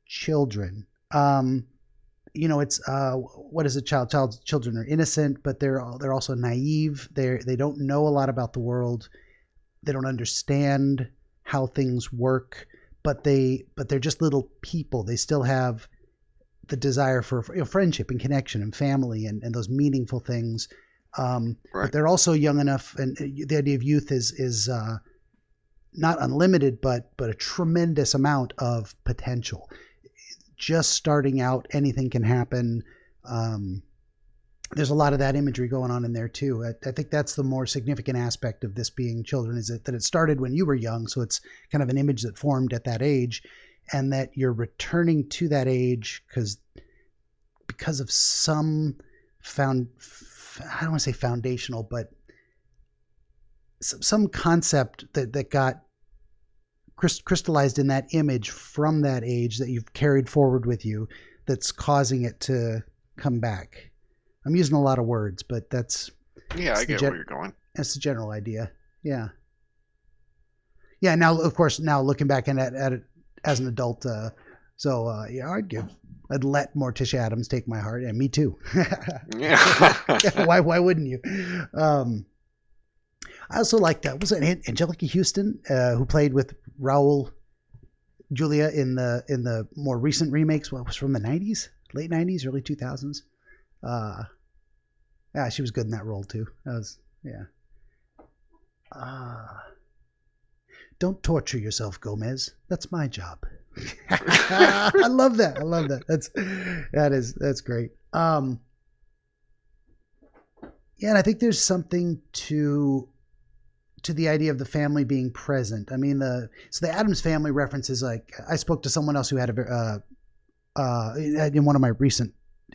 children. It's what is a child? Children are innocent, but they're also naive. They don't know a lot about the world. they don't understand how things work, but they're just little people. They still have the desire for friendship and connection and family and those meaningful things. Right. But they're also young enough, and the idea of youth is not unlimited, but a tremendous amount of potential. Just starting out, anything can happen. There's a lot of that imagery going on in there too. I think that's the more significant aspect of this being children, is that it started when you were young, so it's kind of an image that formed at that age, and that you're returning to that age because of some I don't want to say foundational, but some concept that got crystallized in that image from that age that you've carried forward with you, that's causing it to come back. I'm using a lot of words, but I get where you're going. That's the general idea. Yeah. Yeah. Now, of course, looking back at it as an adult, I'd let Morticia Addams take my heart, and me too. Yeah. Why wouldn't you? I also liked was it Angelica Houston who played with Raul Julia in the more recent remakes? What was from the 90s, late 90s, early 2000s? Yeah, she was good in that role too. Don't torture yourself, Gomez. That's my job. I love that. That's great. Yeah, and I think there's something to the idea of the family being present. I mean, the Addams Family references, like, I spoke to someone else who had in one of my recent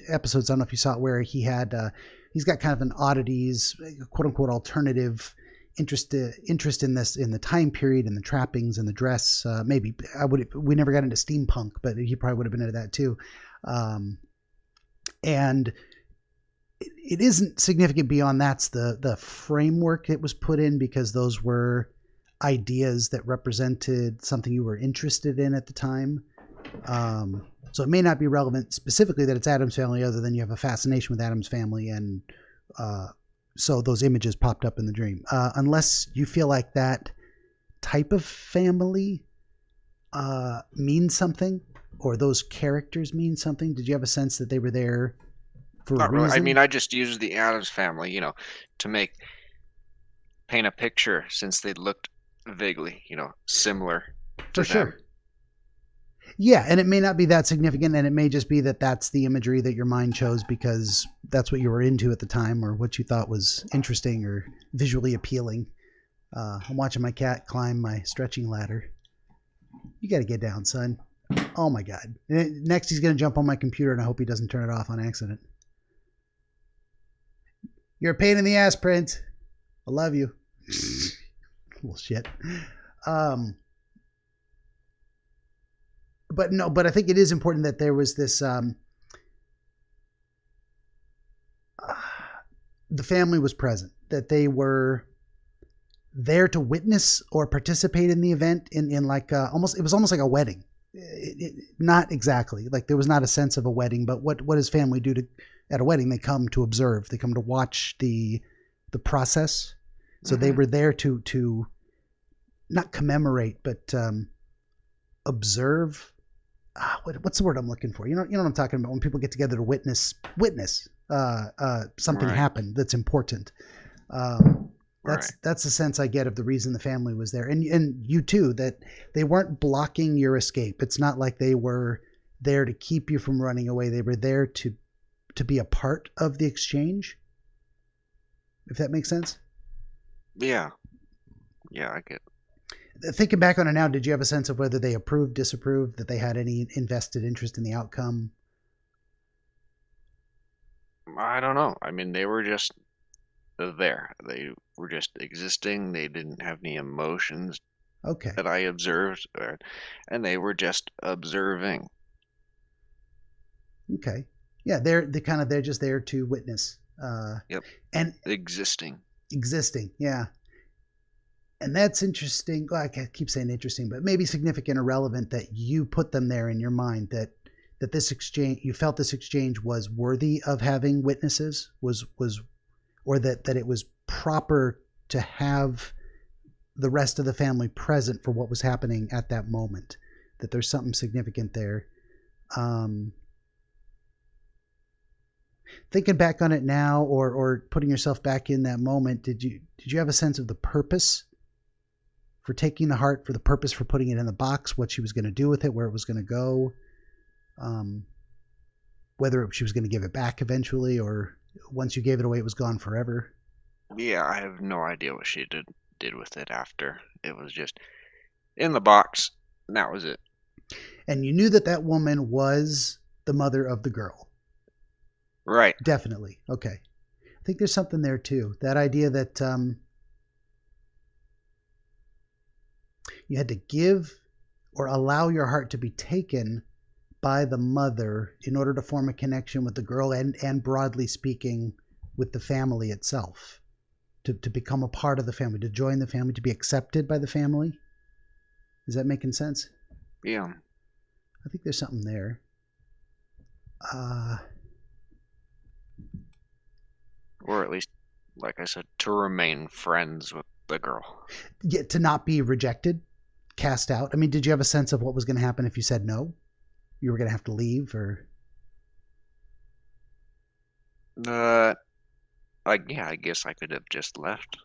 episodes, I don't know if you saw it, where he's got kind of an oddities, quote unquote, alternative interest in this, in the time period and the trappings and the dress. Maybe we never got into steampunk, but he probably would have been into that too. And it isn't significant beyond that's the framework it was put in, because those were ideas that represented something you were interested in at the time. So it may not be relevant specifically that it's Addams Family, other than you have a fascination with Addams Family, and so those images popped up in the dream. Unless you feel like that type of family means something, or those characters mean something. Did you have a sense that they were there for a reason? Really. I mean, I just used the Addams Family, to paint a picture, since they looked vaguely, similar to for them. Sure. Yeah, and it may not be that significant, and it may just be that that's the imagery that your mind chose because that's what you were into at the time, or what you thought was interesting or visually appealing. I'm watching my cat climb my stretching ladder. You got to get down, son. Oh my God. Next, he's going to jump on my computer, and I hope he doesn't turn it off on accident. You're a pain in the ass, Prince. I love you. Little shit. But I think it is important that there was this, the family was present, that they were there to witness or participate in the event in like it was almost like a wedding. Not exactly, like there was not a sense of a wedding, but what does family do at a wedding? They come to observe, they come to watch the process. So they were there to not commemorate, but observe. What's the word I'm looking for? You know what I'm talking about, when people get together to witness something happen that's important. That's the sense I get of the reason the family was there, and you too, that they weren't blocking your escape. It's not like they were there to keep you from running away. They were there to be a part of the exchange, if that makes sense. Yeah, I get it. Thinking back on it now, did you have a sense of whether they approved, disapproved, that they had any invested interest in the outcome? I don't know. I mean, they were just there. They were just existing. They didn't have any emotions that I observed, and they were just observing. Okay. Yeah, they're just there to witness. Yep. And existing. Yeah. And that's interesting. Well, I keep saying interesting, but maybe significant or relevant that you put them there in your mind, that this exchange, you felt this exchange was worthy of having witnesses, or that it was proper to have the rest of the family present for what was happening at that moment, that there's something significant there. Thinking back on it now, or putting yourself back in that moment, did you have a sense of the purpose for taking the heart, for the purpose for putting it in the box, what she was going to do with it, where it was going to go, whether she was going to give it back eventually, or once you gave it away, it was gone forever? Yeah, I have no idea what she did with it after. It was just in the box, and that was it. And you knew that woman was the mother of the girl. Right. Definitely. Okay. I think there's something there too. That idea that you had to give or allow your heart to be taken by the mother in order to form a connection with the girl, and broadly speaking, with the family itself. To become a part of the family, to join the family, to be accepted by the family. Is that making sense? Yeah. I think there's something there. Or at least, like I said, to remain friends with the girl. Yeah, to not be rejected, cast out. I mean, did you have a sense of what was going to happen if you said no? You were going to have to leave, or? I guess I could have just left.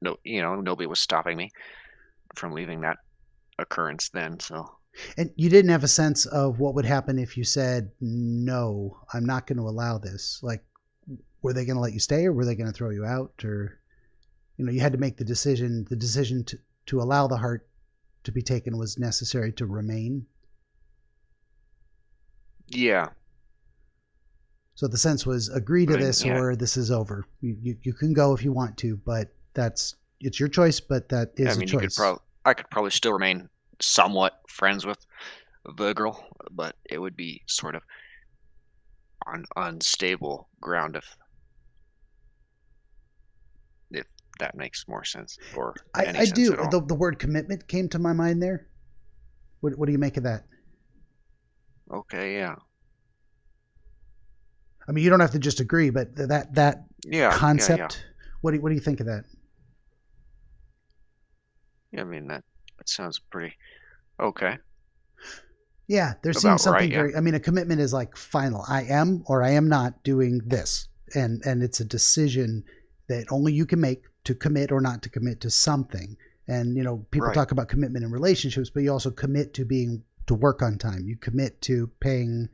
No, nobody was stopping me from leaving that occurrence then, so. And you didn't have a sense of what would happen if you said, no, I'm not going to allow this. Like, were they going to let you stay, or were they going to throw you out? Or, you had to make the decision to allow the heart to be taken was necessary to remain. Yeah. So the sense was, agree to this, or this is over. You can go if you want to, but it's your choice, but that is a choice. I could probably still remain somewhat friends with the girl, but it would be sort of on unstable ground if that makes more sense, or any sense do. at all. The word commitment came to my mind there. What do you make of that? Okay, yeah. I mean, you don't have to just agree, but that concept. Yeah. What do you think of that? Yeah, I mean that sounds pretty okay. Yeah, there seems something very. I mean, a commitment is like final. I am or I am not doing this, and it's a decision that only you can make to commit or not to commit to something. And people talk about commitment in relationships, but you also commit to work on time. You commit to paying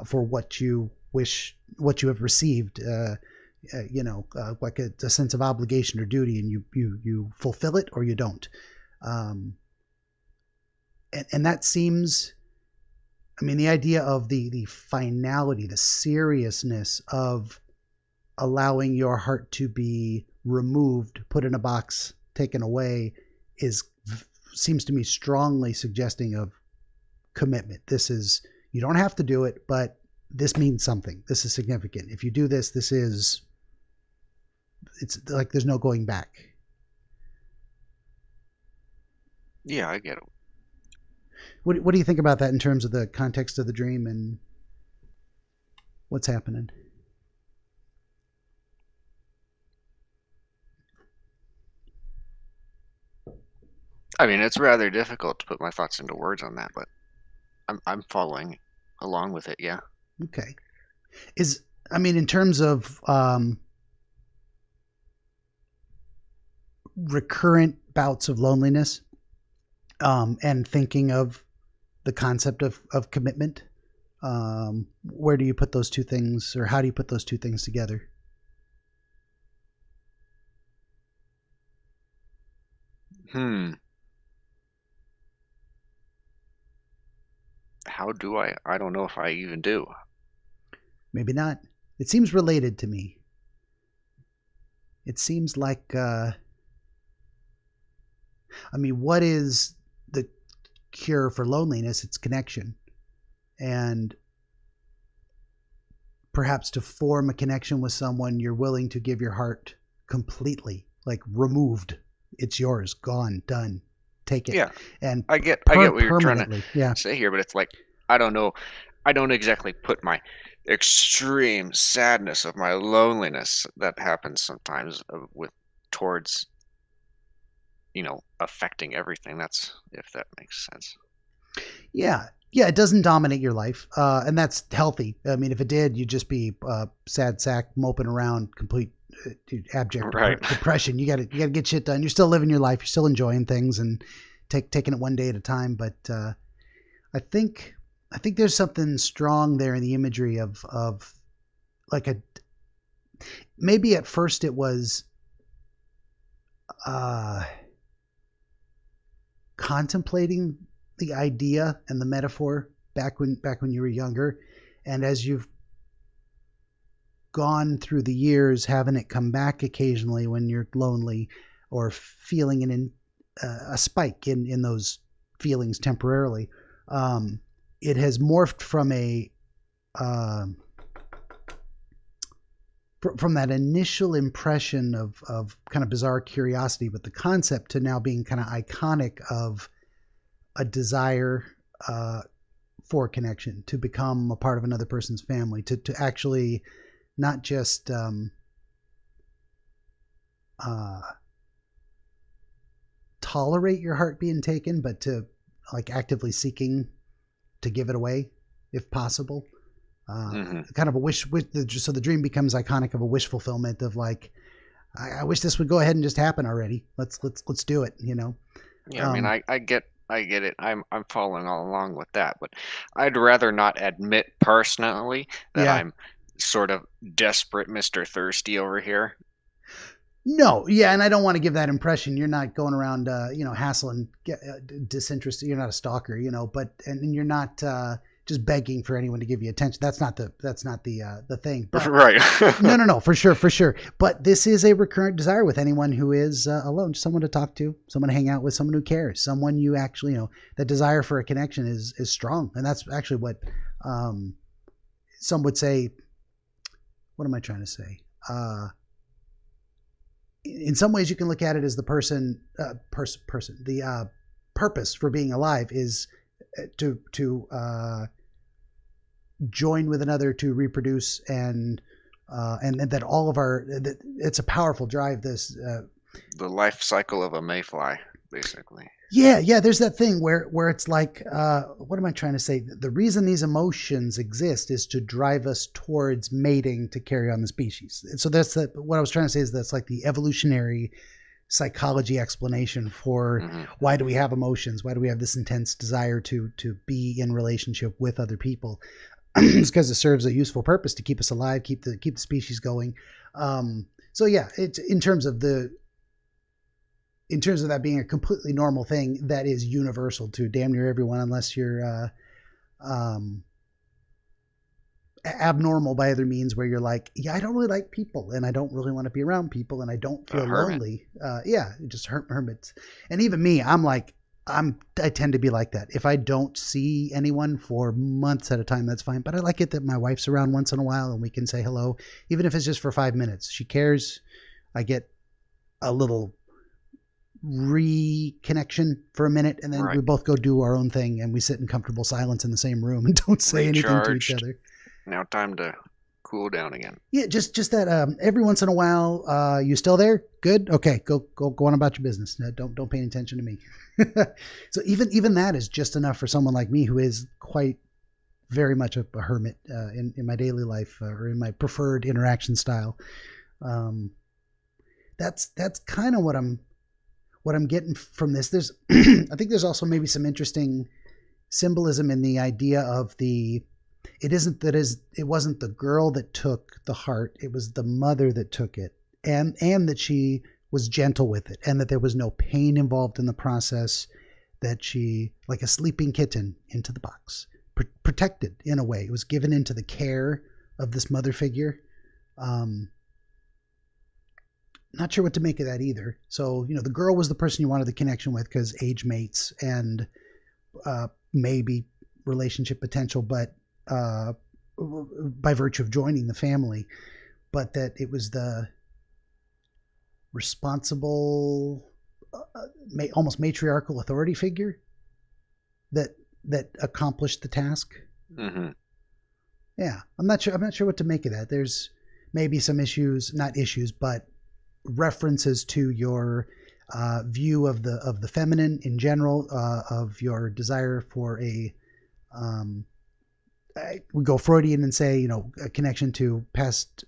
for what you have received. Like a sense of obligation or duty, and you fulfill it or you don't. And that seems. I mean, the idea of the finality, the seriousness of allowing your heart to be removed, put in a box, taken away, seems to me strongly suggesting of commitment. You don't have to do it, but this means something. This is significant. If you do this, it's like there's no going back. Yeah, I get it. What do you think about that in terms of the context of the dream and what's happening? I mean, it's rather difficult to put my thoughts into words on that, but I'm following along with it. Yeah. Okay. In terms of recurrent bouts of loneliness, and thinking of the concept of commitment, where do you put those two things, or how do you put those two things together? How do I? I don't know if I even do. Maybe not. It seems related to me. It seems like, what is the cure for loneliness? It's connection. And perhaps to form a connection with someone, you're willing to give your heart completely, like removed. It's yours, gone, done. Take it. Yeah. And I get what you're trying to say here, but it's like, I don't know. I don't exactly put my extreme sadness of my loneliness that happens sometimes towards affecting everything. That's if that makes sense. Yeah. Yeah, it doesn't dominate your life, and that's healthy. I mean, if it did, you'd just be sad sack moping around, complete abject Right. depression. You got to get shit done. You're still living your life. You're still enjoying things and taking it one day at a time. But I think there's something strong there in the imagery of like maybe at first it was contemplating the idea and the metaphor back when you were younger, and as you've gone through the years, having it come back occasionally when you're lonely or feeling a spike in those feelings temporarily, it has morphed from from that initial impression of kind of bizarre curiosity with the concept to now being kind of iconic of a desire for connection, to become a part of another person's family, to actually not just tolerate your heart being taken, but to like actively seeking to give it away if possible. Kind of a wish. So the dream becomes iconic of a wish fulfillment of like, I wish this would go ahead and just happen already. Let's do it. Yeah, I mean, I get it. I'm following all along with that, but I'd rather not admit personally that Yeah. I'm sort of desperate Mr. Thirsty over here. No, yeah, and I don't want to give that impression. You're not going around, hassling, disinterested. You're not a stalker, but and you're not just begging for anyone to give you attention. That's not the thing. But, Right. no, for sure. But this is a recurrent desire with anyone who is alone, someone to talk to, someone to hang out with, someone who cares, someone you actually, that desire for a connection is strong, and that's actually what some would say. What am I trying to say? In some ways, you can look at it as the the purpose for being alive is to join with another, to reproduce, and that all of it's a powerful drive. This the life cycle of a mayfly, basically. Yeah. There's that thing where it's like, what am I trying to say? The reason these emotions exist is to drive us towards mating to carry on the species. So that's what I was trying to say is that's like the evolutionary psychology explanation for why do we have emotions? Why do we have this intense desire to be in relationship with other people? It's because it serves a useful purpose to keep us alive, keep the species going. So yeah, it's in terms of that being a completely normal thing that is universal to damn near everyone, unless you're abnormal by other means, where you're like, yeah, I don't really like people, and I don't really want to be around people, and I don't feel lonely. Just hermits. And even me, I tend to be like that. If I don't see anyone for months at a time, that's fine. But I like it that my wife's around once in a while and we can say hello, even if it's just for 5 minutes. She cares. I get a little reconnection for a minute, and then we both go do our own thing, and we sit in comfortable silence in the same room and don't say anything to each other. Now time to cool down again. Yeah, just that every once in a while, you still there? Good. Okay, go on about your business. Don't pay any attention to me. So even that is just enough for someone like me, who is quite very much a hermit in my daily life, or in my preferred interaction style. That's kind of what I'm getting from this. There's I think there's also maybe some interesting symbolism in the idea of it wasn't the girl that took the heart, it was the mother that took it, and that she was gentle with it, and that there was no pain involved in the process, that she, like a sleeping kitten into the box, protected in a way. It was given into the care of this mother figure. Not sure what to make of that either. So, the girl was the person you wanted the connection with because age mates and maybe relationship potential, but by virtue of joining the family, but that it was the responsible, almost matriarchal authority figure that accomplished the task. Yeah, I'm not sure what to make of that. There's maybe some issues, not issues, but references to your view of the feminine in general, of your desire for we go Freudian and say, a connection to past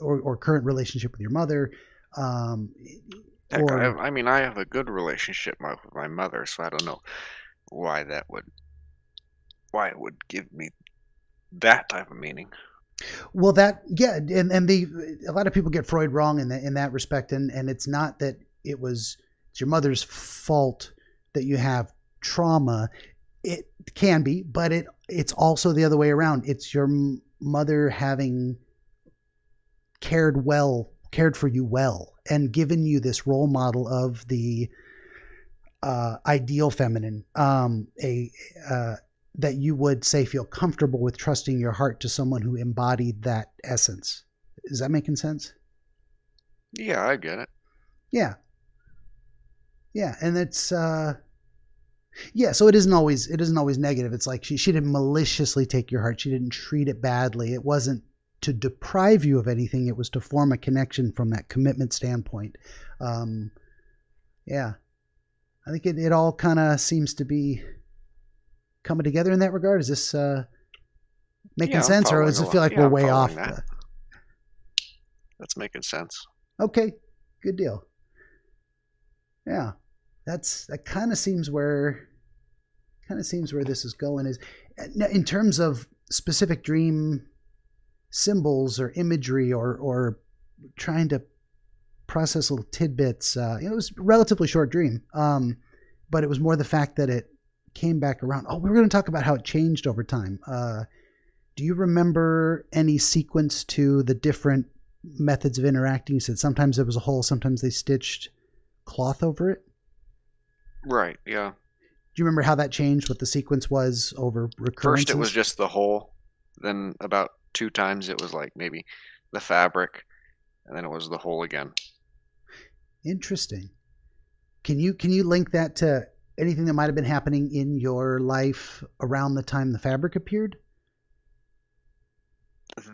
or current relationship with your mother. Heck, I have a good relationship with my mother, so I don't know why why it would give me that type of meaning. Well, and a lot of people get Freud wrong in that respect, and it's not that it's your mother's fault that you have trauma. It can be, but it's also the other way around. It's your mother having cared for you well, and given you this role model of the ideal feminine, that you would say feel comfortable with trusting your heart to someone who embodied that essence. Is that making sense? Yeah, I get it. Yeah. And it's so it isn't always negative. It's like she didn't maliciously take your heart. She didn't treat it badly. It wasn't to deprive you of anything. It was to form a connection from that commitment standpoint. Yeah. I think it all kind of seems to be coming together in that regard. Is this making sense, or does it feel like we're way off? That's making sense. Okay, good deal. Yeah, that kind of seems where this is going. Is in terms of specific dream symbols or imagery, or trying to process little tidbits. It was a relatively short dream, but it was more the fact that it came back around. Oh, we were going to talk about how it changed over time. Do you remember any sequence to the different methods of interacting? You said sometimes it was a hole, sometimes they stitched cloth over it. Right, yeah. Do you remember how that changed, what the sequence was over recurrences? First it was just the hole, then about 2 times it was like maybe the fabric, and then it was the hole again. Interesting. Can you link that to anything that might have been happening in your life around the time the fabric appeared?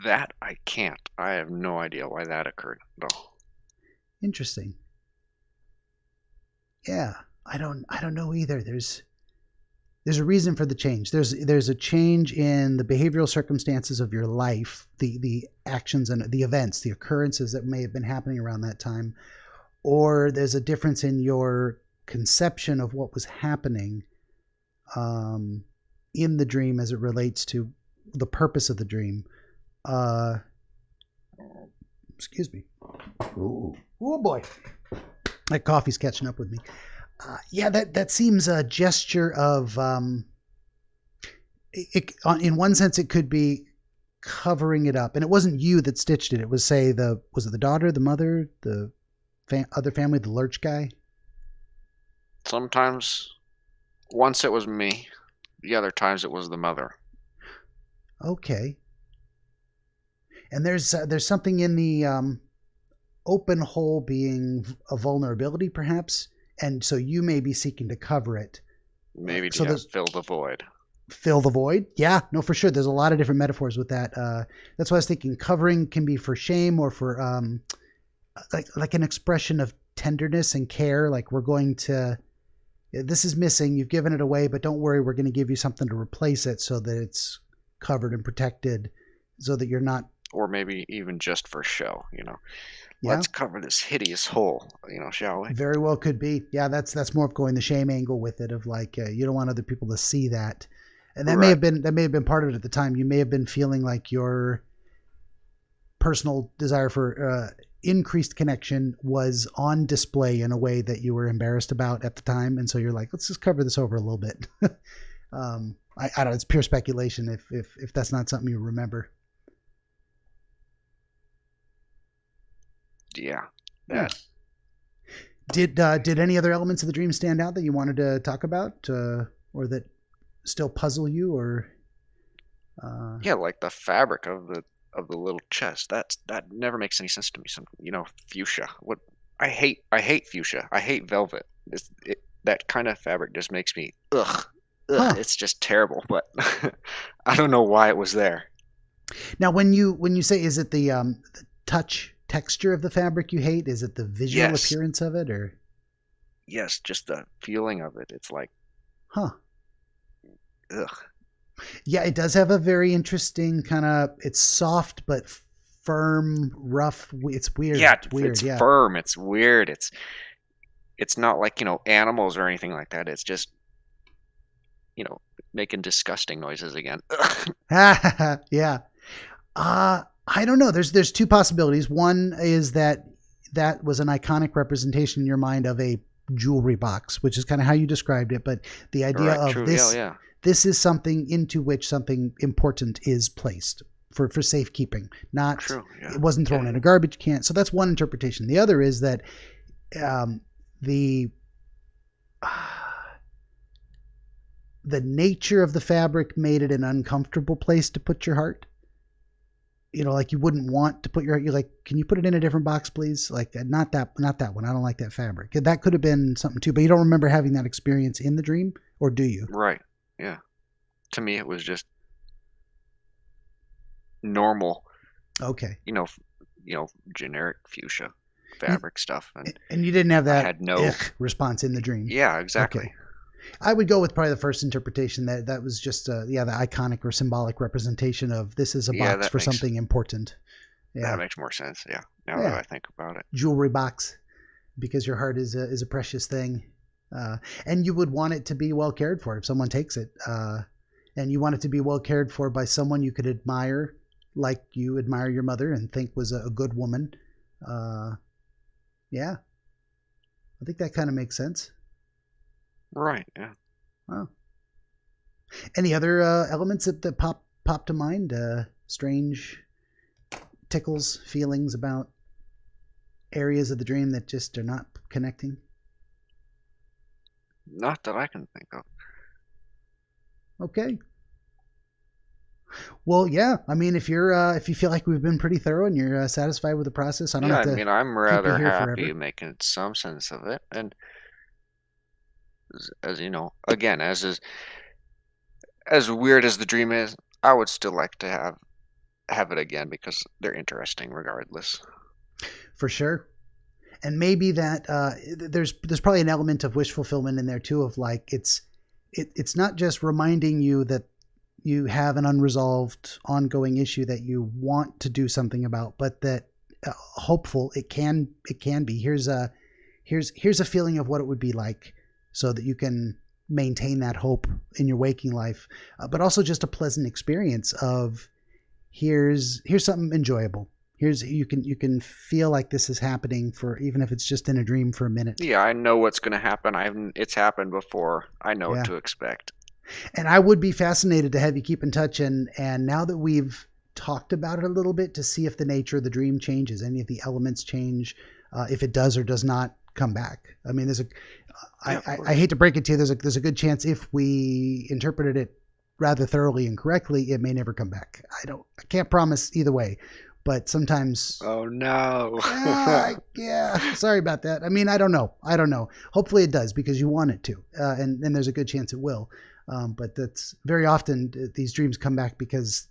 That I can't. I have no idea why that occurred at all. Interesting. Yeah, I don't know either. There's a reason for the change. There's a change in the behavioral circumstances of your life, the actions and the events, the occurrences that may have been happening around that time, or there's a difference in your conception of what was happening in the dream as it relates to the purpose of the dream. Excuse me. Oh boy, that coffee's catching up with me. Yeah, that seems a gesture of in one sense it could be covering it up, and it wasn't you that stitched it. It was was it the daughter, the mother, the other family, the lurch guy? Sometimes, once it was me, the other times it was the mother. Okay. And there's something in the open hole being a vulnerability, perhaps, and so you may be seeking to cover it. Maybe to fill the void. Fill the void? Yeah, no, for sure. There's a lot of different metaphors with that. That's why I was thinking covering can be for shame or for like an expression of tenderness and care. Like this is missing. You've given it away, but don't worry. We're going to give you something to replace it so that it's covered and protected, so that you're not. Or maybe even just for show, Yeah. Let's cover this hideous hole, shall we? Very well could be. Yeah, that's more of going the shame angle with it, of like you don't want other people to see that, and that may have been part of it at the time. You may have been feeling like your personal desire for increased connection was on display in a way that you were embarrassed about at the time, and so you're like, let's just cover this over a little bit. I don't know. It's pure speculation if that's not something you remember. Yeah. Did any other elements of the dream stand out that you wanted to talk about, or that still puzzle you, or? Yeah, like the fabric of the little chest. That never makes any sense to me. Fuchsia. What I hate fuchsia. I hate velvet. That kind of fabric just makes me ugh. Huh. It's just terrible. But I don't know why it was there. Now, when you say, is it the touch texture of the fabric you hate? Is it the visual appearance of it, or? yes, just the feeling of it. It's like, Huh. ugh. Yeah, it does have a very interesting kind of. It's soft but firm, rough. It's weird. Yeah, It's weird. it's Yeah. firm. It's weird. It's not like, animals or anything like that. It's just, you know, making disgusting noises again. Yeah. I don't know. There's two possibilities. One is that that was an iconic representation in your mind of a jewelry box, which is kind of how you described it. But the idea Right, of true. Yeah, this yeah. this is something into which something important is placed for safekeeping. Not True. Yeah. it wasn't Yeah, thrown in yeah. a garbage can. So that's one interpretation. The other is that the the nature of the fabric made it an uncomfortable place to put your heart. Like you wouldn't want to put you're like, can you put it in a different box, please? Like not that one. I don't like that fabric. That could have been something too, but you don't remember having that experience in the dream, or do you? Right. Yeah. To me, it was just normal, Okay. you know, f- generic fuchsia You, fabric stuff, and and you didn't have I that had no. response in the dream. Yeah, exactly. Okay. I would go with probably the first interpretation that was just the iconic or symbolic representation of this is a Yeah, box for something important. that Yeah. makes more sense. Yeah. Now that Yeah. I think about it. Jewelry box, because your heart is a precious thing, and you would want it to be well cared for if someone takes it, and you want it to be well cared for by someone you could admire, like you admire your mother and think was a good woman. Uh, yeah, I think that kind of makes sense. Right. Yeah. Wow. Any other elements that pop to mind? Strange tickles, feelings about areas of the dream that just are not connecting. Not that I can think of. Okay. Well, yeah. I mean, if you feel like we've been pretty thorough and you're satisfied with the process, I don't Yeah, have I to mean, I'm keep you rather here happy forever. making some sense of it, and as you know, again, as weird as the dream is, I would still like to have it again because they're interesting regardless. For sure. And maybe that there's probably an element of wish fulfillment in there too, of like it's not just reminding you that you have an unresolved ongoing issue that you want to do something about, but that hopeful it can be. Here's a feeling of what it would be like, so that you can maintain that hope in your waking life, but also just a pleasant experience of here's something enjoyable. Here's you can feel like this is happening, for even if it's just in a dream for a minute. Yeah, I know what's going to happen. It's happened before. I know what Yeah. to expect. And I would be fascinated to have you keep in touch, and now that we've talked about it a little bit, to see if the nature of the dream changes, any of the elements change, if it does or does not come back. I mean, Yeah, of I course. hate to break it to you, there's a good chance if we interpreted it rather thoroughly and correctly, it may never come back. I can't promise either way, but sometimes. Oh no. Yeah, sorry about that. I mean, I don't know. Hopefully it does, because you want it to, and there's a good chance it will. But that's very often these dreams come back because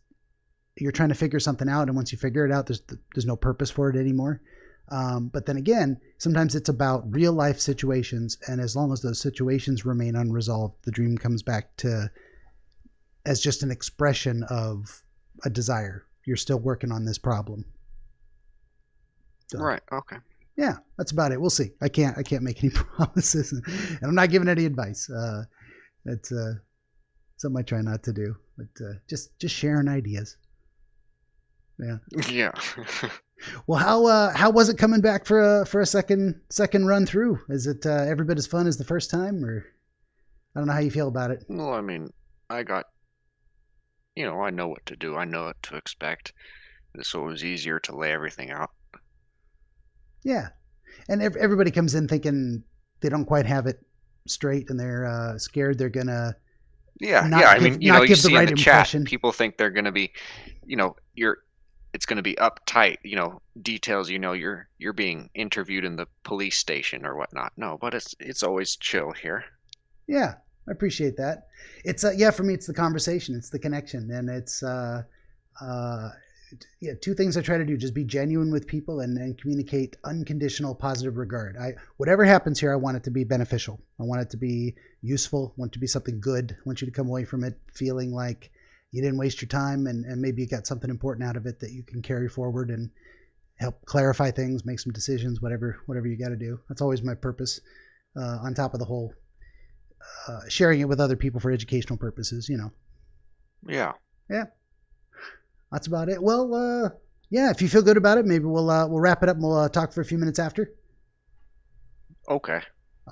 you're trying to figure something out, and once you figure it out, there's no purpose for it anymore. But then again, sometimes it's about real life situations, and as long as those situations remain unresolved, the dream comes back to as just an expression of a desire. You're still working on this problem. So. Right. Okay. Yeah, that's about it. We'll see. I can't make any promises, and I'm not giving any advice. That's something I try not to do, but just sharing ideas. Yeah. Yeah. Well, how was it coming back for a second run through? Is it every bit as fun as the first time, or I don't know how you feel about it? Well, I mean, I got, I know what to do. I know what to expect. So it was easier to lay everything out. Yeah, and everybody comes in thinking they don't quite have it straight, and they're scared they're gonna Yeah, yeah. not I mean, you give the see in right the chat, impression. people think they're going to be, it's going to be uptight, details, you're being interviewed in the police station or whatnot. No, but it's always chill here. Yeah, I appreciate that. It's yeah, for me, it's the conversation, it's the connection, and it's yeah, two things I try to do: just be genuine with people and communicate unconditional positive regard. Whatever happens here, I want it to be beneficial. I want it to be useful. I want it to be something good. I want you to come away from it feeling like you didn't waste your time, and maybe you got something important out of it that you can carry forward and help clarify things, make some decisions, whatever you got to do. That's always my purpose. On top of the whole sharing it with other people for educational purposes, Yeah. That's about it. Well, yeah, if you feel good about it, maybe we'll wrap it up and we'll talk for a few minutes after. Okay.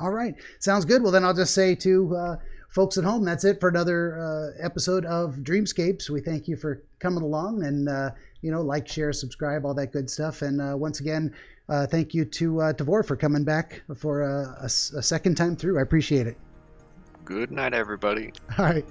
All right. Sounds good. Well, then I'll just say to folks at home, that's it for another episode of Dreamscapes. We thank you for coming along and, like, share, subscribe, all that good stuff. And once again, thank you to Tavor for coming back for a second time through. I appreciate it. Good night, everybody. All right.